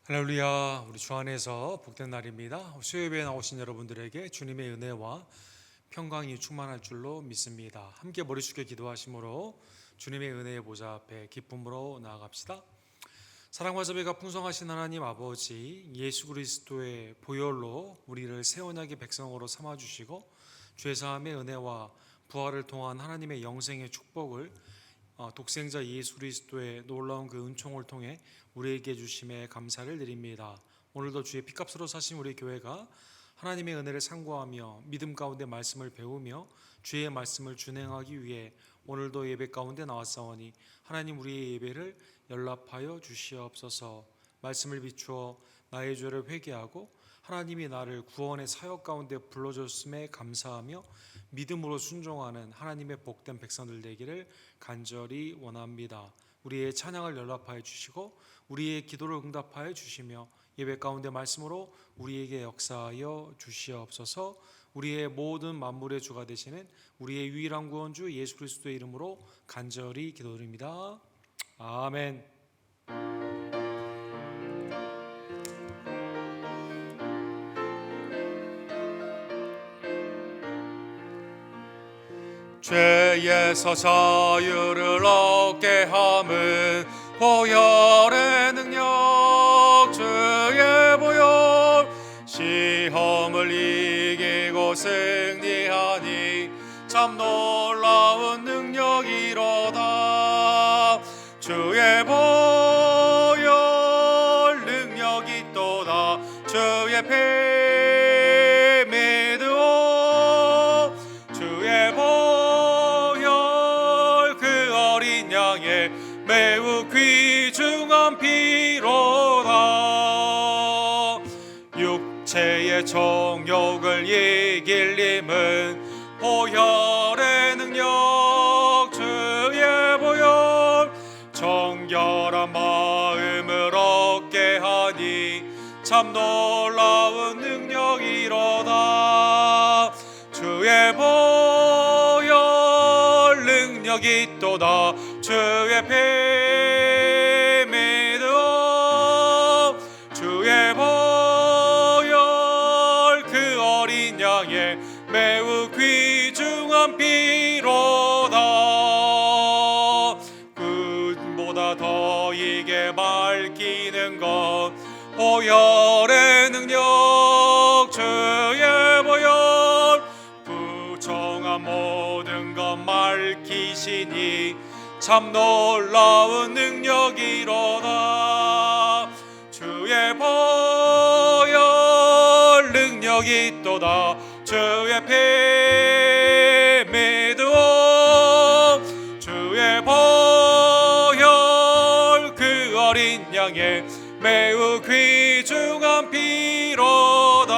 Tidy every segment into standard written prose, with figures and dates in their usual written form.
할렐루야. 우리 주 안에서 복된 날입니다. 수요예배에 나오신 여러분들에게 주님의 은혜와 평강이 충만할 줄로 믿습니다. 함께 머리 숙여 기도하심으로 주님의 은혜의 보좌 앞에 기쁨으로 나아갑시다. 사랑과 자비가 풍성하신 하나님 아버지, 예수 그리스도의 보혈로 우리를 새 언약의 백성으로 삼아주시고 죄 사함의 은혜와 부활을 통한 하나님의 영생의 축복을 독생자 예수 그리스도의 놀라운 그 은총을 통해 우리에게 주심에 감사를 드립니다. 오늘도 주의 피값으로 사신 우리 교회가 하나님의 은혜를 상고하며 믿음 가운데 말씀을 배우며 주의 말씀을 준행하기 위해 오늘도 예배 가운데 나왔사오니 하나님 우리의 예배를 연락하여 주시옵소서. 말씀을 비추어 나의 죄를 회개하고 하나님이 나를 구원의 사역 가운데 불러줬음에 감사하며 믿음으로 순종하는 하나님의 복된 백성들 되기를 간절히 원합니다. 우리의 찬양을 연락하여 주시고 우리의 기도를 응답하여 주시며 예배 가운데 말씀으로 우리에게 역사하여 주시옵소서. 우리의 모든 만물의 주가 되시는 우리의 유일한 구원주 예수 그리스도의 이름으로 간절히 기도드립니다. 아멘. 죄에서 자유를 얻게 함은 보혈의 능력, 주의 보혈. 시험을 이기고 승리하니 참 놀라운 능력이로다. 주의 보혈 능력이 있도다. 주의 피 믿으오. 주의 보혈 그 어린 양의 매우 귀중한 피로다. 육체의 정욕을 이길 힘은 보혈의 능력, 주의 보혈. 정결한 마음을 얻게 하니 참 놀라운 능력이로다. 주의 보혈 능력이 있도다. 주의 피 믿으오. 주의 보혈 그 어린 양의 매우 귀중한 피로다. 그보다 더 이게 밝히는 것 보혈의 능력, 주의 보혈. 부정한 모든 것 밝히시니 참 놀라운 능력이로다. 주의 보혈 능력이 있도다. 주의 피 믿으오. 주의 보혈 그 어린 양의 매우 귀중한 피로다.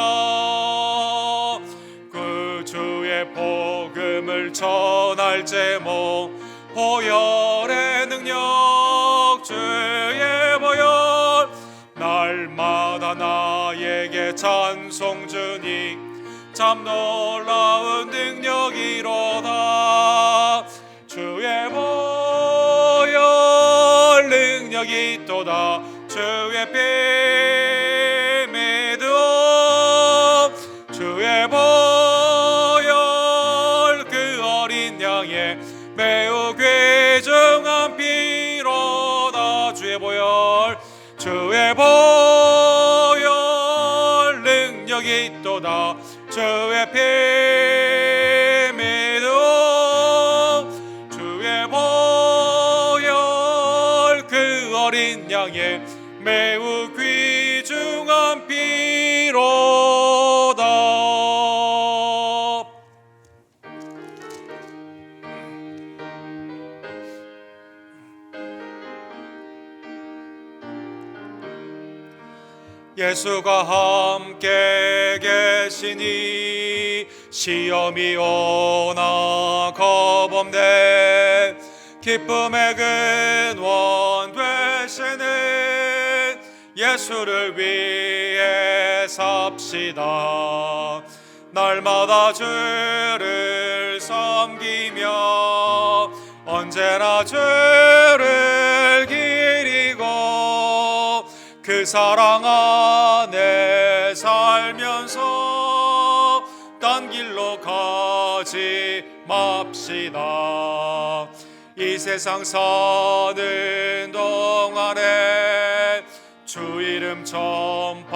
그 주의 복음을 전할 제목 보혈의 능력, 주의 보혈. 날마다 나에게 찬송 주니 참 놀라운 능력이로다. 주의 보혈 능력이 있도다. 주의 피 믿으오. 주의 보혈 그 어린 양의 매우 귀중한 피로다. 주의 보혈, 주의 보혈 능력이 있도다. 주의 피 믿으오. 주의 보혈 그 어린 양의 매우 귀중한 피로다. 예수가 함께 계시니 시험이 오나 겁없네. 기쁨의 근원 되시는 예수를 위해 삽시다. 날마다 주를 섬기며 언제나 주를 기리고 그 사랑 안에 살면서 딴 길로 가지 맙시다. 이 세상 사는 동안에 주 이름 전파하면서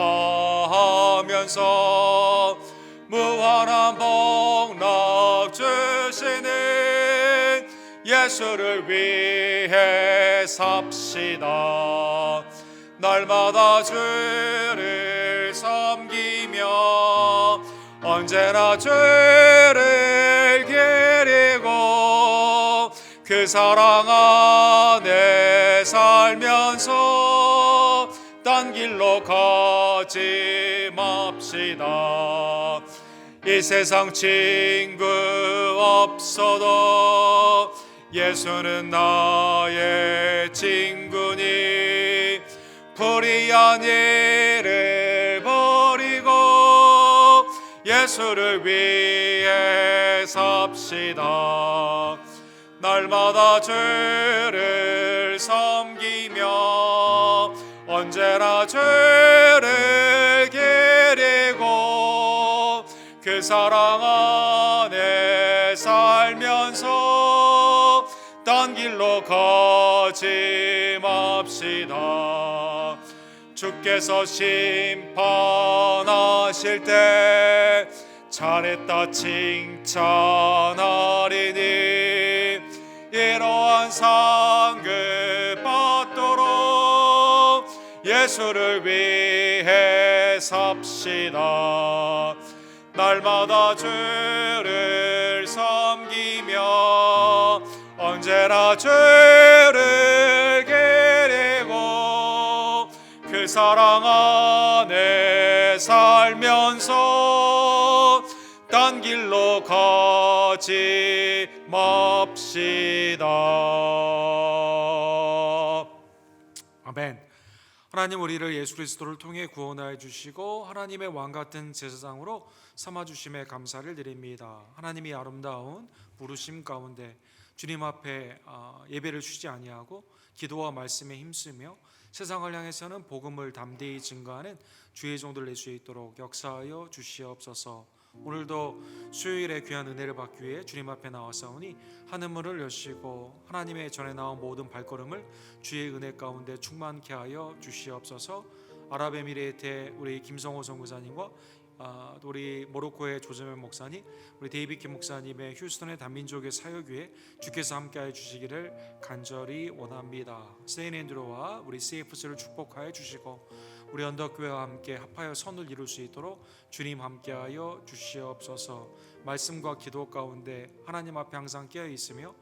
무한한 복락 주시는 예수를 위해 삽시다. 날마다 주를 섬기며 언제나 주를 기리고 그 사랑 안에 살면서 딴 길로 가지 맙시다. 이 세상 친구 없어도 예수는 나의 친구니 불의한 일을 버리고 예수를 위해 삽시다. 날마다 주를 섬기며 언제나 주를 기리고 그 사랑 안에 살면서 딴 길로 가지 맙시다. 주께서 심판하실 때 잘했다 칭찬하리니 이러한 상급 받도록 예수를 위해 삽시다. 날마다 주를 섬기며 언제나 주를 기리고 그 사랑 안에 살면서 딴 길로 가지 맙시다. 아멘. 하나님, 우리를 예수 그리스도를 통해 구원하여 주시고 하나님의 왕 같은 제사장으로 삼아 주심에 감사를 드립니다. 하나님이 아름다운 부르심 가운데 주님 앞에 예배를 쉬지 아니하고 기도와 말씀에 힘쓰며 세상을 향해서는 복음을 담대히 증거하는 주의 종들 낼 수 있도록 역사하여 주시옵소서. 오늘도 수요일에 귀한 은혜를 받기 위해 주님 앞에 나와사오니 하늘문을 여시고 하나님의 전에 나온 모든 발걸음을 주의 은혜 가운데 충만케 하여 주시옵소서. 아랍에미레이트의 우리 김성호 선교사님과 우리 모로코의 조재면 목사님, 우리 데이비드 목사님의 휴스턴의 단민족의 사역위에 주께서 함께하여 주시기를 간절히 원합니다. 세인앤드로와 우리 CFC를 축복하여 주시고 우리 언덕교회와 함께 합하여 선을 이룰 수 있도록 주님 함께하여 주시옵소서. 말씀과 기도 가운데 하나님 앞에 항상 깨어 있으며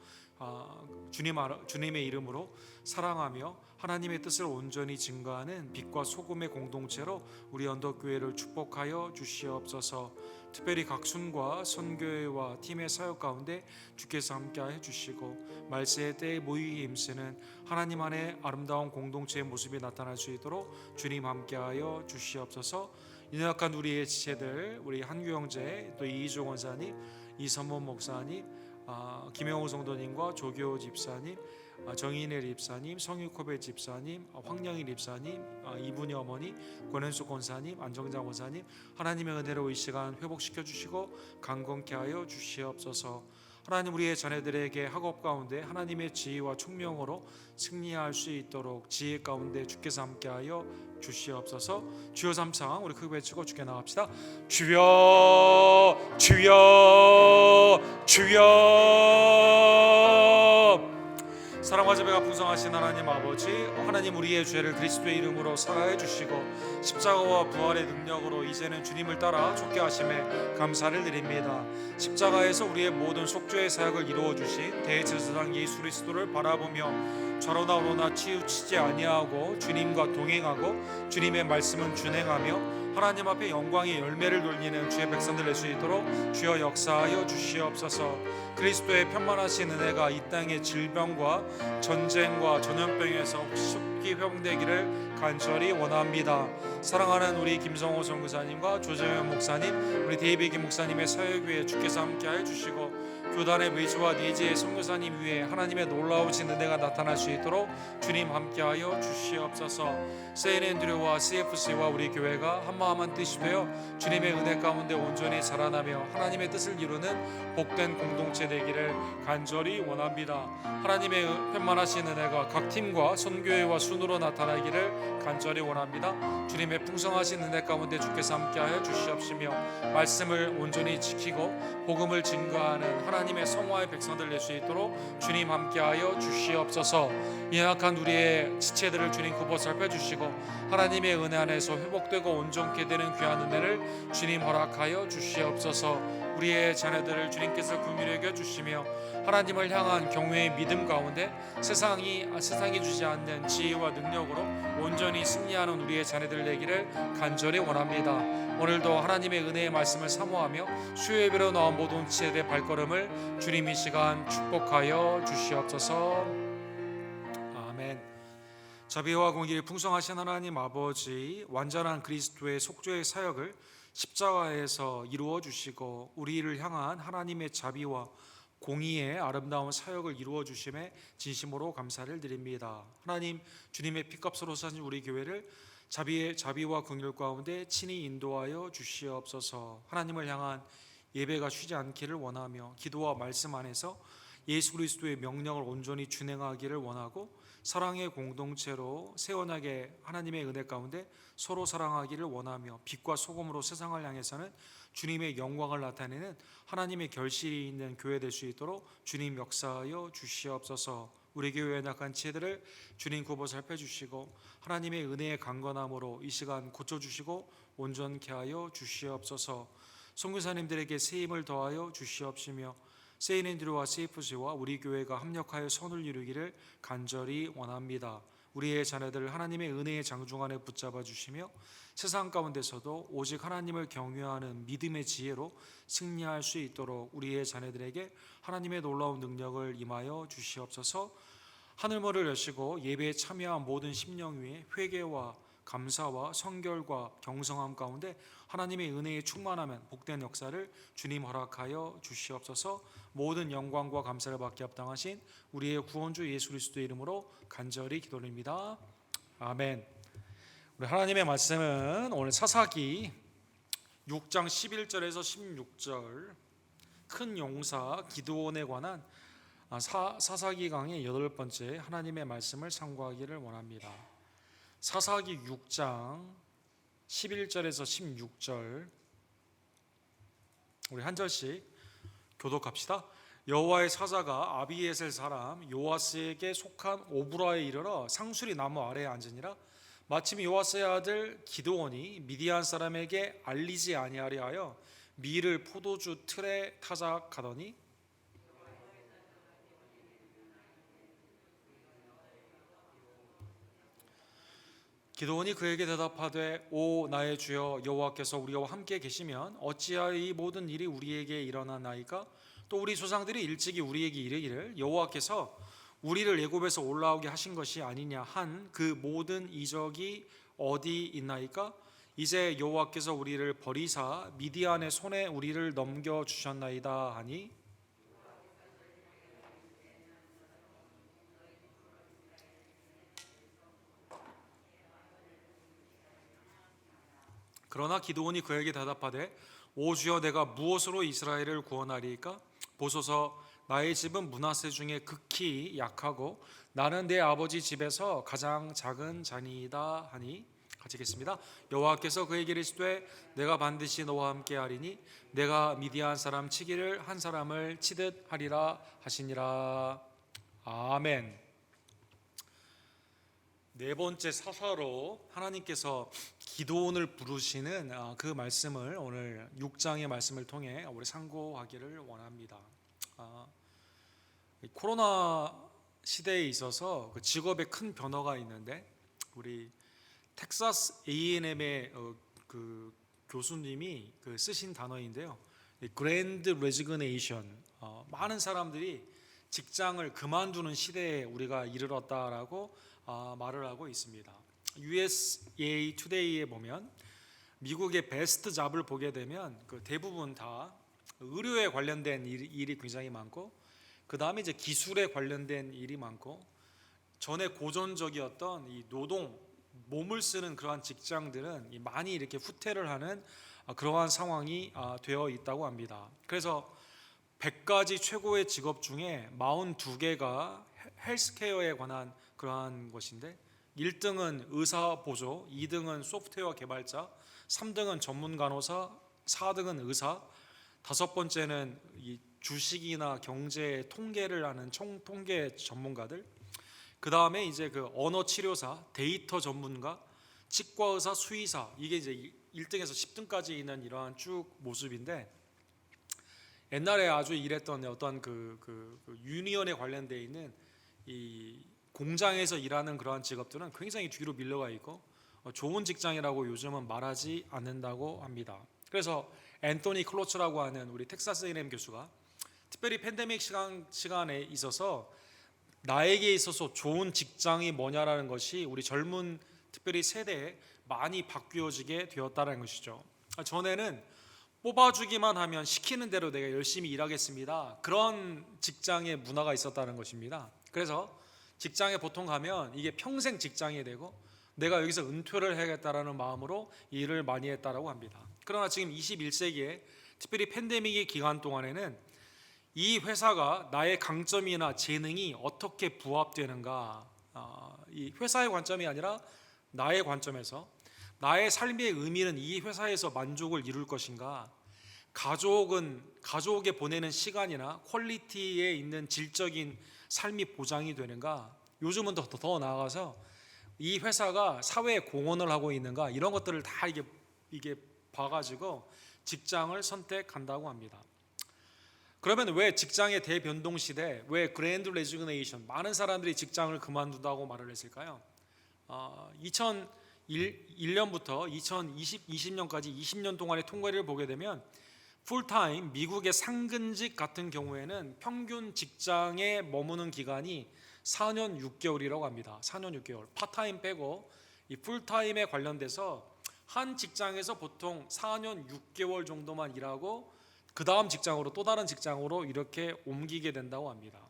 주님의 이름으로 사랑하며 하나님의 뜻을 온전히 증거하는 빛과 소금의 공동체로 우리 언덕교회를 축복하여 주시옵소서. 특별히 각순과 선교회와 팀의 사역 가운데 주께서 함께해 주시고 말세의 때에 모이기 힘쓰는 하나님 안에 아름다운 공동체의 모습이 나타날 수 있도록 주님 함께하여 주시옵소서. 연약한 우리의 지체들, 우리 한규 형제, 또 이희조 권사님, 이선문 목사님, 김영호 성도님과 조교 집사님, 정인혜 집사님, 성유코베 집사님, 황영희 집사님, 이분이 어머니, 권현수 권사님, 안정자 권사님, 하나님의 은혜로 이 시간 회복시켜 주시고 강건케 하여 주시옵소서. 하나님, 우리의 자녀들에게 학업 가운데 하나님의 지혜와 총명으로 승리할 수 있도록 지혜 가운데 주께서 함께하여 주시옵소서. 주여 삼상 우리 크게 외치고 주께 나갑시다. 주여, 주여, 주여. 사랑과 자비가 풍성하신 하나님 아버지, 하나님 우리의 죄를 그리스도의 이름으로 사하여 주시고 십자가와 부활의 능력으로 이제는 주님을 따라 쫓게 하심에 감사를 드립니다. 십자가에서 우리의 모든 속죄의 사역을 이루어 주신 대제사장 예수 그리스도를 바라보며 좌로나 우로나 치우치지 아니하고 주님과 동행하고 주님의 말씀은 준행하며 하나님 앞에 영광의 열매를 돌리는 주의 백성들 낼 수 있도록 주여 역사하여 주시옵소서. 그리스도의 편만하신 은혜가 이 땅의 질병과 전쟁과 전염병에서 쉽게 회복되기를 간절히 원합니다. 사랑하는 우리 김성호 선교사님과 조재현 목사님, 우리 데이비드 목사님의 사역위에 주께서 함께하여 주시고 교단의 의지와 내지의 선교사님 위에 하나님의 놀라우신 은혜가 나타날 수 있도록 주님 함께하여 주시옵소서. 세인앤드류와 CFC와 우리 교회가 한마음 한뜻이 되어 주님의 은혜 가운데 온전히 자라나며 하나님의 뜻을 이루는 복된 공동체 되기를 간절히 원합니다. 하나님의 편만하신 은혜가 각 팀과 선교회와 순으로 나타나기를 간절히 원합니다. 주님의 풍성하신 은혜 가운데 주께서 함께하여 주시옵시며 말씀을 온전히 지키고 복음을 증거하는 하나님의 성화의 백성들 될 수 있도록 주님 함께하여 주시옵소서. 연약한 우리의 지체들을 주님 굽어 살펴주시고 하나님의 은혜 안에서 회복되고 온전케 되는 귀한 은혜를 주님 허락하여 주시옵소서. 우리의 자녀들을 주님께서 긍휼히 여겨 주시며 하나님을 향한 경외의 믿음 가운데 세상이 주지 않는 지혜와 능력으로 온전히 승리하는 우리의 자녀들 되기를 간절히 원합니다. 오늘도 하나님의 은혜의 말씀을 사모하며 수요예배로 나온 모든 지체들의 발걸음을 주님 이 시간 축복하여 주시옵소서. 아멘. 자비와 공의를 풍성하신 하나님 아버지, 완전한 그리스도의 속죄의 사역을 십자가에서 이루어 주시고 우리를 향한 하나님의 자비와 공의의 아름다운 사역을 이루어 주심에 진심으로 감사를 드립니다. 하나님, 주님의 피값으로 사신 우리 교회를 자비와 긍휼 가운데 친히 인도하여 주시옵소서. 하나님을 향한 예배가 쉬지 않기를 원하며 기도와 말씀 안에서 예수 그리스도의 명령을 온전히 준행하기를 원하고 사랑의 공동체로 새 언약의 하나님의 은혜 가운데 서로 사랑하기를 원하며 빛과 소금으로 세상을 향해서는 주님의 영광을 나타내는 하나님의 결실이 있는 교회 될 수 있도록 주님 역사하여 주시옵소서. 우리 교회의 약한 지혜들을 주님 굽어 살펴주시고 하나님의 은혜의 강건함으로 이 시간 고쳐주시고 온전케 하여 주시옵소서. 선교사님들에게 새 힘을 더하여 주시옵시며 세인앤드류와 CFC와 우리 교회가 합력하여 선을 이루기를 간절히 원합니다. 우리의 자녀들을 하나님의 은혜의 장중 안에 붙잡아 주시며 세상 가운데서도 오직 하나님을 경외하는 믿음의 지혜로 승리할 수 있도록 우리의 자녀들에게 하나님의 놀라운 능력을 임하여 주시옵소서. 하늘문을 여시고 예배에 참여한 모든 심령 위에 회개와 감사와 성결과 경성함 가운데 하나님의 은혜에 충만하면 복된 역사를 주님 허락하여 주시옵소서. 모든 영광과 감사를 받게 합당하신 우리의 구원주 예수 그리스도의 이름으로 간절히 기도드립니다. 아멘. 우리 하나님의 말씀은 오늘 사사기 6장 11절에서 16절 큰 용사 기드온에 관한 사사기 강의 8번째 하나님의 말씀을 상고하기를 원합니다. 사사기 6장 11절에서 16절 우리 한 절씩 교독합시다. 여호와의 사자가 아비에셀 사람 요아스에게 속한 오브라에 이르러 상수리 나무 아래에 앉으니라. 마침 요아스의 아들 기드온이 미디안 사람에게 알리지 아니하려 하여 밀을 포도주 틀에 타자 가더니 기드온이 그에게 대답하되 오 나의 주여 여호와께서 우리와 함께 계시면 어찌하여 이 모든 일이 우리에게 일어나나이까? 또 우리 조상들이 일찍이 우리에게 이르기를 여호와께서 우리를 애굽에서 올라오게 하신 것이 아니냐 한 그 모든 이적이 어디 있나이까? 이제 여호와께서 우리를 버리사 미디안의 손에 우리를 넘겨 주셨나이다 하니 그러나 기드온이 그에게 대답하되 오 주여 내가 무엇으로 이스라엘을 구원하리이까? 보소서 나의 집은 므낫세 중에 극히 약하고 나는 내 아버지 집에서 가장 작은 자니이다 하니 같이 읽겠습니다. 여호와께서 그에게 이르시되 내가 반드시 너와 함께 하리니 내가 미디안 사람 치기를 한 사람을 치듯 하리라 하시니라. 아멘. 네 번째 사사로 하나님께서 기드온을 부르시는 그 말씀을 오늘 6장의 말씀을 통해 우리 상고하기를 원합니다. 코로나 시대에 있어서 그 직업에 큰 변화가 있는데 우리 텍사스 A&M의 그 교수님이 쓰신 단어인데요. 그랜드 레지그네이션, 많은 사람들이 직장을 그만두는 시대에 우리가 이르렀다라고 말을 하고 있습니다. USA Today에 보면 미국의 베스트 잡을 보게 되면 그 대부분 다 의료에 관련된 일이 굉장히 많고, 그 다음에 이제 기술에 관련된 일이 많고, 전에 고전적이었던 이 노동, 몸을 쓰는 그러한 직장들은 많이 이렇게 후퇴를 하는 그러한 상황이 되어 있다고 합니다. 그래서 100가지 최고의 직업 중에 42개가 헬스케어에 관한 그러한 것인데, 1등은 의사 보조, 2등은 소프트웨어 개발자, 3등은 전문 간호사, 4등은 의사, 5번째는 이 주식이나 경제 통계를 하는 통계 전문가들, 그 다음에 이제 그 언어 치료사, 데이터 전문가, 치과 의사, 수의사, 이게 이제 1등에서 10등까지 있는 이러한 쭉 모습인데, 옛날에 아주 일했던 어떤 그 유니언에 관련되어 있는 이 공장에서 일하는 그러한 직업들은 굉장히 뒤로 밀려가 있고 좋은 직장이라고 요즘은 말하지 않는다고 합니다. 그래서 앤토니 클로츠라고 하는 우리 텍사스 A&M 교수가 특별히 팬데믹 시간에 있어서 나에게 있어서 좋은 직장이 뭐냐라는 것이 우리 젊은 특별히 세대에 많이 바뀌어지게 되었다는 것이죠. 전에는 뽑아주기만 하면 시키는 대로 내가 열심히 일하겠습니다, 그런 직장의 문화가 있었다는 것입니다. 그래서 직장에 보통 가면 이게 평생 직장이 되고 내가 여기서 은퇴를 해야겠다라는 마음으로 일을 많이 했다라고 합니다. 그러나 지금 21세기에 특별히 팬데믹의 기간 동안에는 이 회사가 나의 강점이나 재능이 어떻게 부합되는가, 이 회사의 관점이 아니라 나의 관점에서 나의 삶의 의미는 이 회사에서 만족을 이룰 것인가, 가족에 보내는 시간이나 퀄리티에 있는 질적인 삶이 보장이 되는가, 요즘은 더 나아가서 이 회사가 사회에 공헌을 하고 있는가, 이런 것들을 다 이게 봐가지고 직장을 선택한다고 합니다. 그러면 왜 직장의 대변동 시대, 왜 그랜드 레지그네이션, 많은 사람들이 직장을 그만둔다고 말을 했을까요? 2001년부터 2020년까지 20년 동안의 통계를 보게 되면 풀타임 미국의 상근직 같은 경우에는 평균 직장에 머무는 기간이 4년 6개월이라고 합니다. 4년 6개월. 파타임 빼고 이 풀타임에 관련돼서 한 직장에서 보통 4년 6개월 정도만 일하고 그 다음 직장으로, 또 다른 직장으로 이렇게 옮기게 된다고 합니다.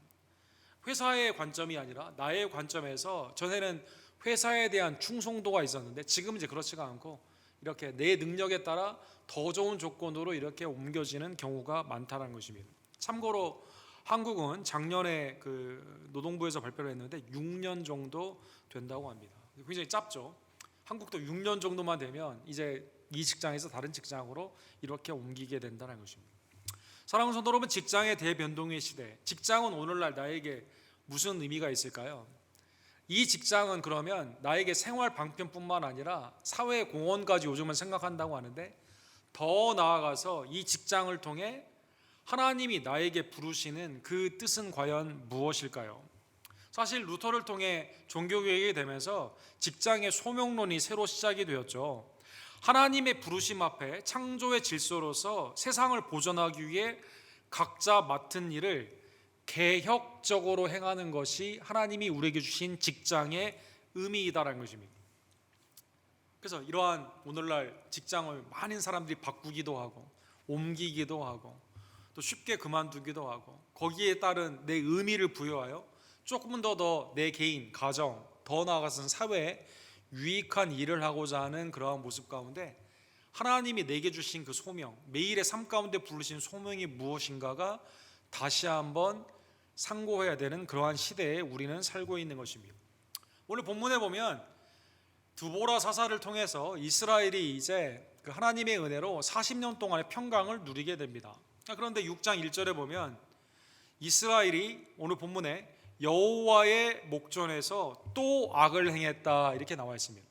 회사의 관점이 아니라 나의 관점에서, 전에는 회사에 대한 충성도가 있었는데 지금은 이제 그렇지가 않고 이렇게 내 능력에 따라 더 좋은 조건으로 이렇게 옮겨지는 경우가 많다는 것입니다. 참고로 한국은 작년에 그 노동부에서 발표를 했는데 6년 정도 된다고 합니다. 굉장히 짧죠. 한국도 6년 정도만 되면 이제 이 직장에서 다른 직장으로 이렇게 옮기게 된다는 것입니다. 사랑하는 성도 여러분, 직장의 대변동의 시대, 직장은 오늘날 나에게 무슨 의미가 있을까요? 이 직장은 그러면 나에게 생활 방편뿐만 아니라 사회 공헌까지 요즘은 생각한다고 하는데, 더 나아가서 이 직장을 통해 하나님이 나에게 부르시는 그 뜻은 과연 무엇일까요? 사실 루터를 통해 종교개혁이 되면서 직장의 소명론이 새로 시작이 되었죠. 하나님의 부르심 앞에 창조의 질서로서 세상을 보존하기 위해 각자 맡은 일을 개혁적으로 행하는 것이 하나님이 우리에게 주신 직장의 의미이다라는 것입니다. 그래서 이러한 오늘날 직장을 많은 사람들이 바꾸기도 하고 옮기기도 하고 또 쉽게 그만두기도 하고 거기에 따른 내 의미를 부여하여 조금은 더 내 개인, 가정, 더 나아가서는 사회에 유익한 일을 하고자 하는 그러한 모습 가운데 하나님이 내게 주신 그 소명, 매일의 삶 가운데 부르신 소명이 무엇인가가 다시 한번 상고해야 되는 그러한 시대에 우리는 살고 있는 것입니다. 오늘 본문에 보면 드보라 사사를 통해서 이스라엘이 이제 그 하나님의 은혜로 40년 동안의 평강을 누리게 됩니다. 그런데 6장 1절에 보면 이스라엘이 오늘 본문에 여호와의 목전에서 또 악을 행했다 이렇게 나와 있습니다.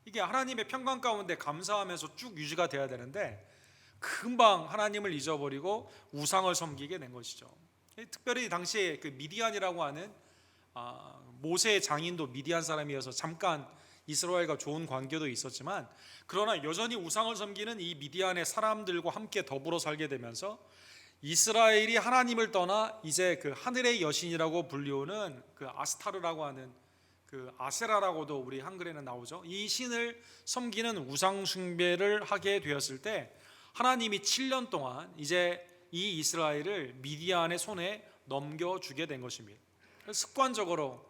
이게 하나님의 평강 가운데 감사하면서 쭉 유지가 돼야 되는데 금방 하나님을 잊어버리고 우상을 섬기게 된 것이죠. 특별히 당시에 그 미디안이라고 하는 모세의 장인도 미디안 사람이어서 잠깐 이스라엘과 좋은 관계도 있었지만, 그러나 여전히 우상을 섬기는 이 미디안의 사람들과 함께 더불어 살게 되면서 이스라엘이 하나님을 떠나 이제 그 하늘의 여신이라고 불리우는 그 아스타르라고 하는 그 아세라라고도 우리 한글에는 나오죠. 이 신을 섬기는 우상 숭배를 하게 되었을 때 하나님이 7년 동안 이제 이 이스라엘을 미디안의 손에 넘겨주게 된 것입니다. 습관적으로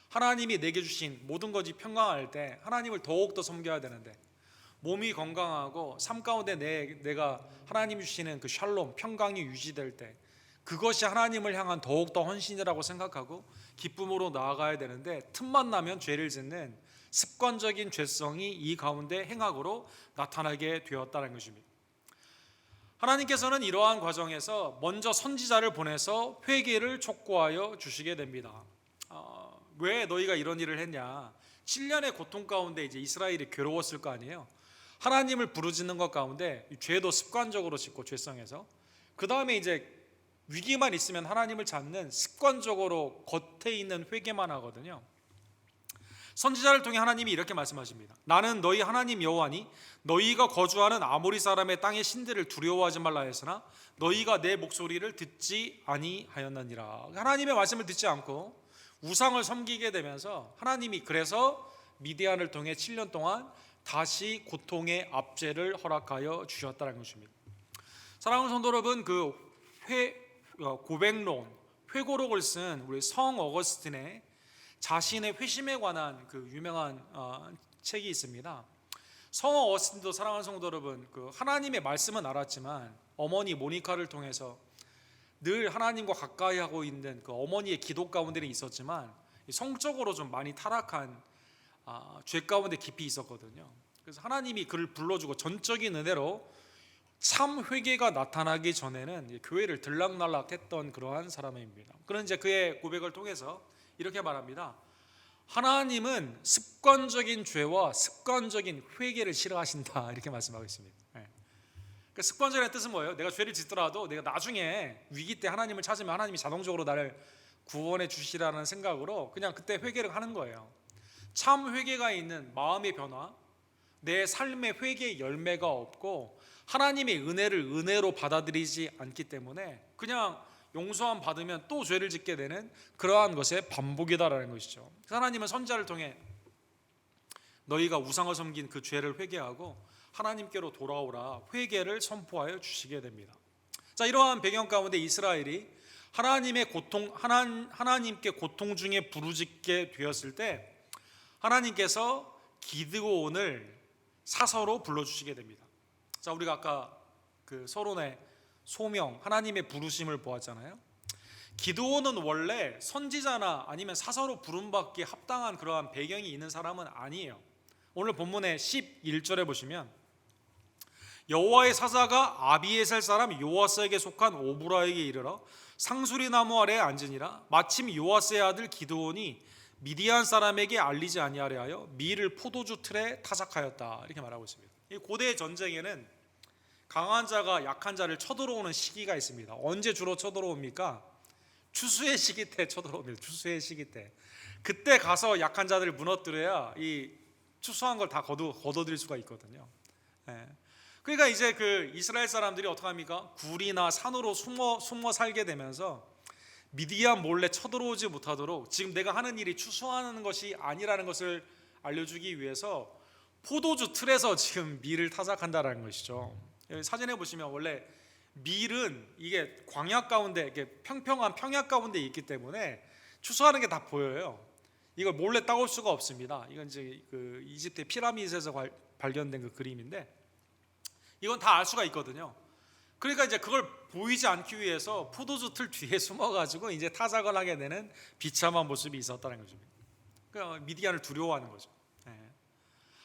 하나님이 내게 주신 모든 것이 평강할 때 하나님을 더욱더 섬겨야 되는데, 몸이 건강하고 삶 가운데 내가 하나님 주시는 그 샬롬, 평강이 유지될 때 그것이 하나님을 향한 더욱더 헌신이라고 생각하고 기쁨으로 나아가야 되는데, 틈만 나면 죄를 짓는 습관적인 죄성이 이 가운데 행악으로 나타나게 되었다는 것입니다. 하나님께서는 이러한 과정에서 먼저 선지자를 보내서 회개를 촉구하여 주시게 됩니다. 왜 너희가 이런 일을 했냐? 7년의 고통 가운데 이제 이스라엘이 괴로웠을 거 아니에요. 하나님을 부르짖는 것 가운데 죄도 습관적으로 짓고, 죄성에서 그 다음에 이제 위기만 있으면 하나님을 찾는 습관적으로 겉에 있는 회개만 하거든요. 선지자를 통해 하나님이 이렇게 말씀하십니다. 나는 너희 하나님 여호와니 너희가 거주하는 아모리 사람의 땅의 신들을 두려워하지 말라 했으나 너희가 내 목소리를 듣지 아니하였느니라. 하나님의 말씀을 듣지 않고 우상을 섬기게 되면서 하나님이 그래서 미디안을 통해 7년 동안 다시 고통의 압제를 허락하여 주셨다는 것입니다. 사랑하는 성도 여러분, 그 고백론, 회고록을 쓴 우리 성 어거스틴의 자신의 회심에 관한 그 유명한 책이 있습니다. 성 어거스틴도, 사랑하는 성도 여러분, 그 하나님의 말씀은 알았지만 어머니 모니카를 통해서 늘 하나님과 가까이 하고 있는 그 어머니의 기도 가운데는 있었지만 성적으로 좀 많이 타락한 죄 가운데 깊이 있었거든요. 그래서 하나님이 그를 불러주고 전적인 은혜로 참 회개가 나타나기 전에는 교회를 들락날락했던 그러한 사람입니다. 그런 이제 그의 고백을 통해서 이렇게 말합니다. 하나님은 습관적인 죄와 습관적인 회개를 싫어하신다, 이렇게 말씀하고 있습니다. 그러니까 습관적인 뜻은 뭐예요? 내가 죄를 짓더라도 내가 나중에 위기 때 하나님을 찾으면 하나님이 자동적으로 나를 구원해 주시라는 생각으로 그냥 그때 회개를 하는 거예요. 참 회개가 있는 마음의 변화, 내 삶의 회개의 열매가 없고 하나님의 은혜를 은혜로 받아들이지 않기 때문에 그냥 용서함 받으면 또 죄를 짓게 되는 그러한 것의 반복이다라는 것이죠. 하나님은 선지자를 통해 너희가 우상을 섬긴 그 죄를 회개하고 하나님께로 돌아오라 회개를 선포하여 주시게 됩니다. 자, 이러한 배경 가운데 이스라엘이 하나님께 고통 중에 부르짖게 되었을 때 하나님께서 기드온을 사서로 불러주시게 됩니다. 자, 우리가 아까 그 서론의 소명, 하나님의 부르심을 보았잖아요. 기드온은 원래 선지자나 아니면 사서로 부름받기에 합당한 그러한 배경이 있는 사람은 아니에요. 오늘 본문의 11절에 보시면 여호와의 사자가 아비에셀 사람 요아스에게 속한 오브라에게 이르러 상수리 나무 아래에 앉으니라. 마침 요아스의 아들 기드온이 미디안 사람에게 알리지 아니하려 하여 밀을 포도주 틀에 타작하였다, 이렇게 말하고 있습니다. 이 고대 전쟁에는 강한 자가 약한 자를 쳐들어오는 시기가 있습니다. 언제 주로 쳐들어옵니까? 추수의 시기 때 쳐들어옵니다. 추수의 시기 때. 그때 가서 약한 자들을 무너뜨려야 이 추수한 걸 다 거둬들일 수가 있거든요. 그러니까 이제 그 이스라엘 사람들이 어떻게 합니까? 굴이나 산으로 숨어 살게 되면서 미디안 몰래 쳐들어오지 못하도록 지금 내가 하는 일이 추수하는 것이 아니라는 것을 알려주기 위해서 포도주 틀에서 지금 밀을 타작한다라는 것이죠. 여기 사진에 보시면 원래 밀은 이게 광야 가운데, 이게 평평한 평야 가운데 있기 때문에 추수하는 게 다 보여요. 이걸 몰래 따올 수가 없습니다. 이건 이제 그 이집트 피라미드에서 발견된 그 그림인데 이건 다 알 수가 있거든요. 그러니까 이제 그걸 보이지 않기 위해서 포도주 틀 뒤에 숨어가지고 이제 타작을 하게 되는 비참한 모습이 있었다는 거죠. 그러니까 미디안을 두려워하는 거죠.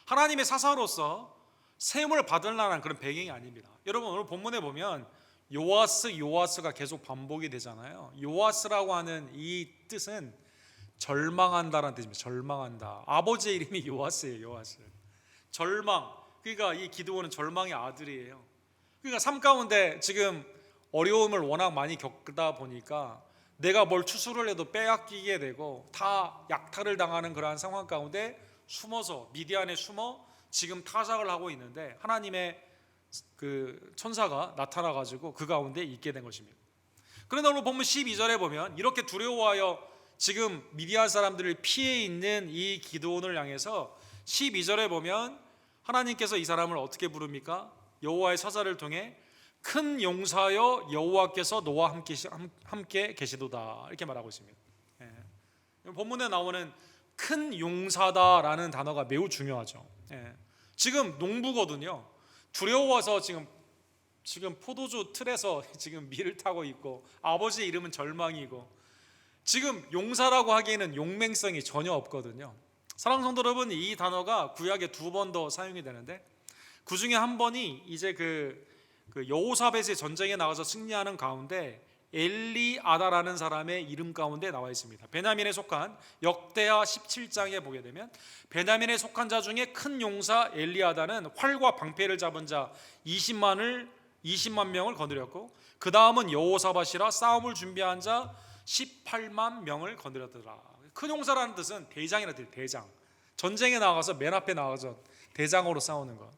하나님의 사사로서 세움을 받을 만한 그런 배경이 아닙니다. 여러분, 오늘 본문에 보면 요아스가 계속 반복이 되잖아요. 요아스라고 하는 이 뜻은 절망한다라는 뜻입니다. 절망한다. 아버지의 이름이 요아스예요. 요아스. 절망. 그러니까 이 기드온은 절망의 아들이에요. 그러니까 삶 가운데 지금 어려움을 워낙 많이 겪다 보니까 내가 뭘 추수를 해도 빼앗기게 되고 다 약탈을 당하는 그러한 상황 가운데 숨어서 미디안에 숨어 지금 타작을 하고 있는데 하나님의 그 천사가 나타나 가지고 그 가운데 있게 된 것입니다. 그런데 오늘 본문 12절에 보면 이렇게 두려워하여 지금 미디안 사람들을 피해 있는 이 기드온을 향해서 12절에 보면 하나님께서 이 사람을 어떻게 부릅니까? 여호와의 사자를 통해 큰 용사여 여호와께서 너와 함께 계시도다 이렇게 말하고 있습니다. 본문에 나오는 큰 용사다라는 단어가 매우 중요하죠. 지금 농부거든요. 두려워서 지금 포도주 틀에서 지금 밀을 타고 있고 아버지의 이름은 절망이고 지금 용사라고 하기에는 용맹성이 전혀 없거든요. 사랑하는 성도 여러분, 이 단어가 구약에 2번 더 사용이 되는데 그 중에 한 번이 이제 그 여호사벳의 전쟁에 나가서 승리하는 가운데 엘리아다라는 사람의 이름 가운데 나와 있습니다. 베냐민에 속한 역대하 17장에 보게 되면 베냐민에 속한 자 중에 큰 용사 엘리아다는 활과 방패를 잡은 자 20만 명을 거느렸고 그 다음은 여호사밧이라 싸움을 준비한 자 18만 명을 건드렸더라. 큰 용사라는 뜻은 대장이라는 뜻, 대장. 전쟁에 나가서 맨 앞에 나가서 대장으로 싸우는 것.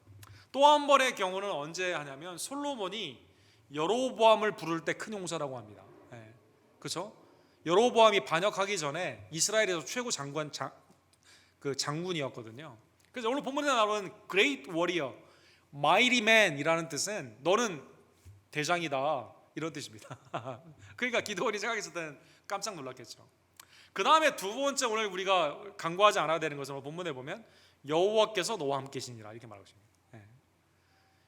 또 한 번의 경우는 언제 하냐면 솔로몬이 여로보암을 부를 때 큰 용사라고 합니다. 그렇죠? 여로보암이 반역하기 전에 이스라엘에서 최고 장군이었거든요. 그래서 오늘 본문에 나오는 Great Warrior, Mighty Man이라는 뜻은 너는 대장이다 이런 뜻입니다. 그러니까 기드온이 생각했을 때는 깜짝 놀랐겠죠. 그 다음에 두 번째 오늘 우리가 간과하지 않아야 되는 것은 본문에 보면 여호와께서 너와 함께 계시니라 이렇게 말하고 있습니다.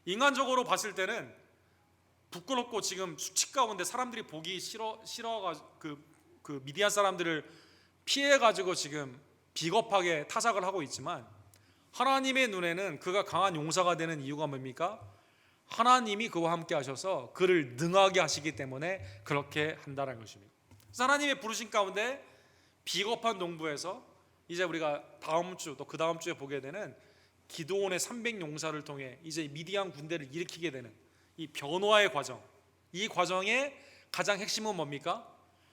인간적으로 봤을 때는 부끄럽고 지금 수치 가운데 사람들이 보기 싫어가지고 그 미디안 사람들을 피해가지고 지금 비겁하게 타작을 하고 있지만 하나님의 눈에는 그가 강한 용사가 되는 이유가 뭡니까? 하나님이 그와 함께 하셔서 그를 능하게 하시기 때문에 그렇게 한다는 것입니다. 그래서 하나님의 부르신 가운데 비겁한 농부에서 이제 우리가 다음 주 또 그 다음 주에 보게 되는 기드온의 300용사를 통해 이제 미디안 군대를 일으키게 되는 이 변화의 과정, 이 과정의 가장 핵심은 뭡니까?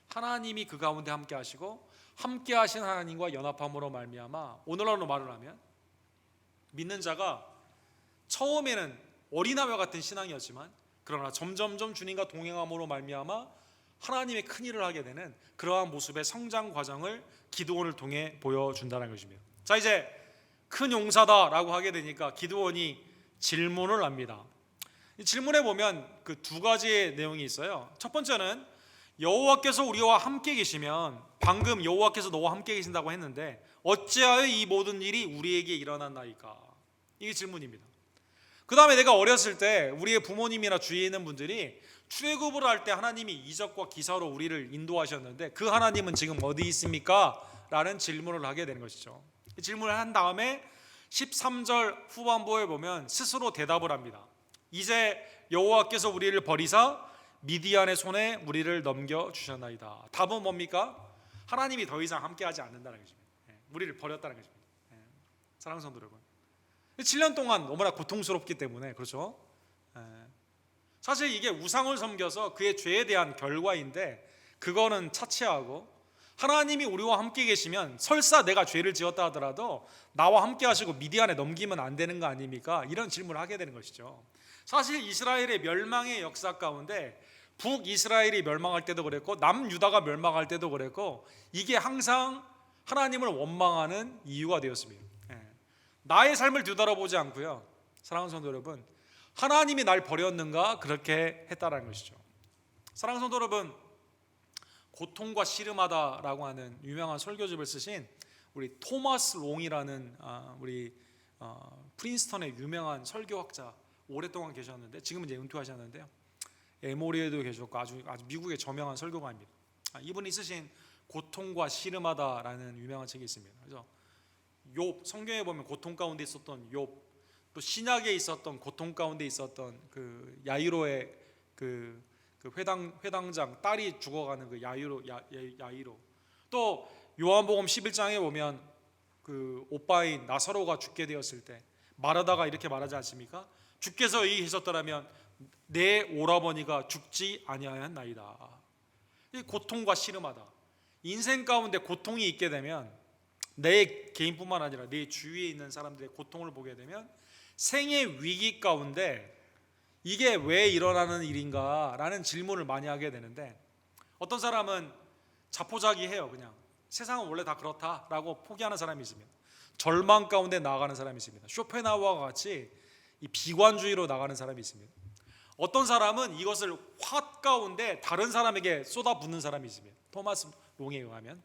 하나님이 그 가운데 함께 하시고 함께 하신 하나님과 연합함으로 말미암아 오늘날로 말을 하면 믿는 자가 처음에는 어린아이와 같은 신앙이었지만 그러나 점점점 주님과 동행함으로 말미암아 하나님의 큰 일을 하게 되는 그러한 모습의 성장 과정을 기드온을 통해 보여준다는 것입니다. 자, 이제 큰 용사다라고 하게 되니까 기드온이 질문을 합니다. 이 질문에 보면 그 두 가지의 내용이 있어요. 첫 번째는 여호와께서 우리와 함께 계시면 방금 여호와께서 너와 함께 계신다고 했는데 어찌하여 이 모든 일이 우리에게 일어났나이까? 이게 질문입니다. 그 다음에 내가 어렸을 때 우리의 부모님이나 주위에 있는 분들이 출애굽을 할 때 하나님이 이적과 기사로 우리를 인도하셨는데 그 하나님은 지금 어디 있습니까? 라는 질문을 하게 되는 것이죠. 질문을 한 다음에 13절 후반부에 보면 스스로 대답을 합니다. 이제 여호와께서 우리를 버리사 미디안의 손에 우리를 넘겨주셨나이다. 답은 뭡니까? 하나님이 더 이상 함께하지 않는다는 것입니다. 우리를 버렸다는 것입니다. 사랑하는 성도 여러분, 7년 동안 너무나 고통스럽기 때문에 그렇죠. 사실 이게 우상을 섬겨서 그의 죄에 대한 결과인데 그거는 차치하고 하나님이 우리와 함께 계시면 설사 내가 죄를 지었다 하더라도 나와 함께 하시고 미디안에 넘기면 안 되는 거 아닙니까? 이런 질문을 하게 되는 것이죠. 사실 이스라엘의 멸망의 역사 가운데 북이스라엘이 멸망할 때도 그랬고 남유다가 멸망할 때도 그랬고 이게 항상 하나님을 원망하는 이유가 되었습니다. 나의 삶을 뒤돌아보지 않고요, 사랑하는 성도 여러분, 하나님이 날 버렸는가 그렇게 했다라는 것이죠. 사랑하는 성도 여러분, 고통과 씨름하다라고 하는 유명한 설교집을 쓰신 우리 토마스 롱이라는 우리 프린스턴의 유명한 설교학자 오랫동안 계셨는데 지금은 이제 은퇴하셨는데요. 에모리에도 계셨고 아주 미국의 저명한 설교가입니다. 이분이 쓰신 고통과 씨름하다라는 유명한 책이 있습니다. 그래서 욥, 성경에 보면 고통 가운데 있었던 욥, 또 신약에 있었던 고통 가운데 있었던 그 야이로의 그 회당장 딸이 죽어가는 그 야이로, 또 요한복음 11장에 보면 그 오빠인 나사로가 죽게 되었을 때 마르다가 이렇게 말하지 않습니까? 주께서 얘기하셨더라면 내 오라버니가 죽지 아니하였나이다. 이 고통과 씨름하다. 인생 가운데 고통이 있게 되면 내 개인뿐만 아니라 내 주위에 있는 사람들의 고통을 보게 되면 생의 위기 가운데 이게 왜 일어나는 일인가 라는 질문을 많이 하게 되는데 어떤 사람은 자포자기해요. 그냥 세상은 원래 다 그렇다라고 포기하는 사람이 있습니다. 절망 가운데 나아가는 사람이 있습니다. 쇼펜하우어와 같이 이 비관주의로 나가는 사람이 있습니다. 어떤 사람은 이것을 화 가운데 다른 사람에게 쏟아붓는 사람이 있습니다. 토마스 롱에 의하면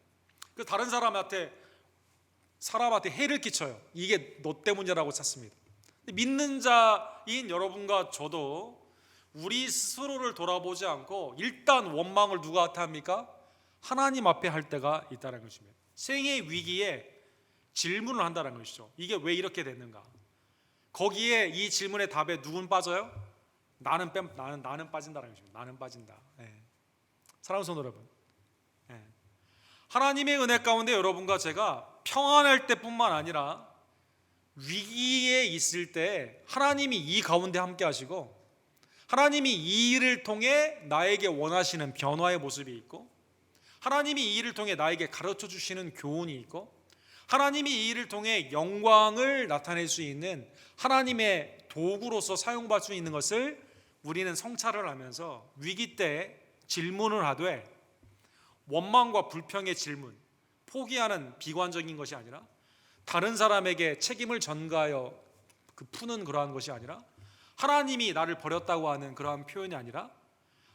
그 다른 사람한테 해를 끼쳐요. 이게 너 때문이라고 찾습니다. 믿는 자인 여러분과 저도 우리 스스로를 돌아보지 않고 일단 원망을 누구한테 합니까? 하나님 앞에 할 때가 있다는 것입니다. 생의 위기에 질문을 한다는 것이죠. 이게 왜 이렇게 됐는가? 거기에 이 질문의 답에 누군 빠져요? 나는 빠진다는 것입니다. 나는 빠진다. 사랑하는 성도 여러분, 하나님의 은혜 가운데 여러분과 제가 평안할 때뿐만 아니라 위기에 있을 때 하나님이 이 가운데 함께 하시고 하나님이 이 일을 통해 나에게 원하시는 변화의 모습이 있고 하나님이 이 일을 통해 나에게 가르쳐 주시는 교훈이 있고 하나님이 이 일을 통해 영광을 나타낼 수 있는 하나님의 도구로서 사용받을 수 있는 것을 우리는 성찰을 하면서 위기 때 질문을 하되 원망과 불평의 질문, 포기하는 비관적인 것이 아니라 다른 사람에게 책임을 전가하여 푸는 그러한 것이 아니라 하나님이 나를 버렸다고 하는 그러한 표현이 아니라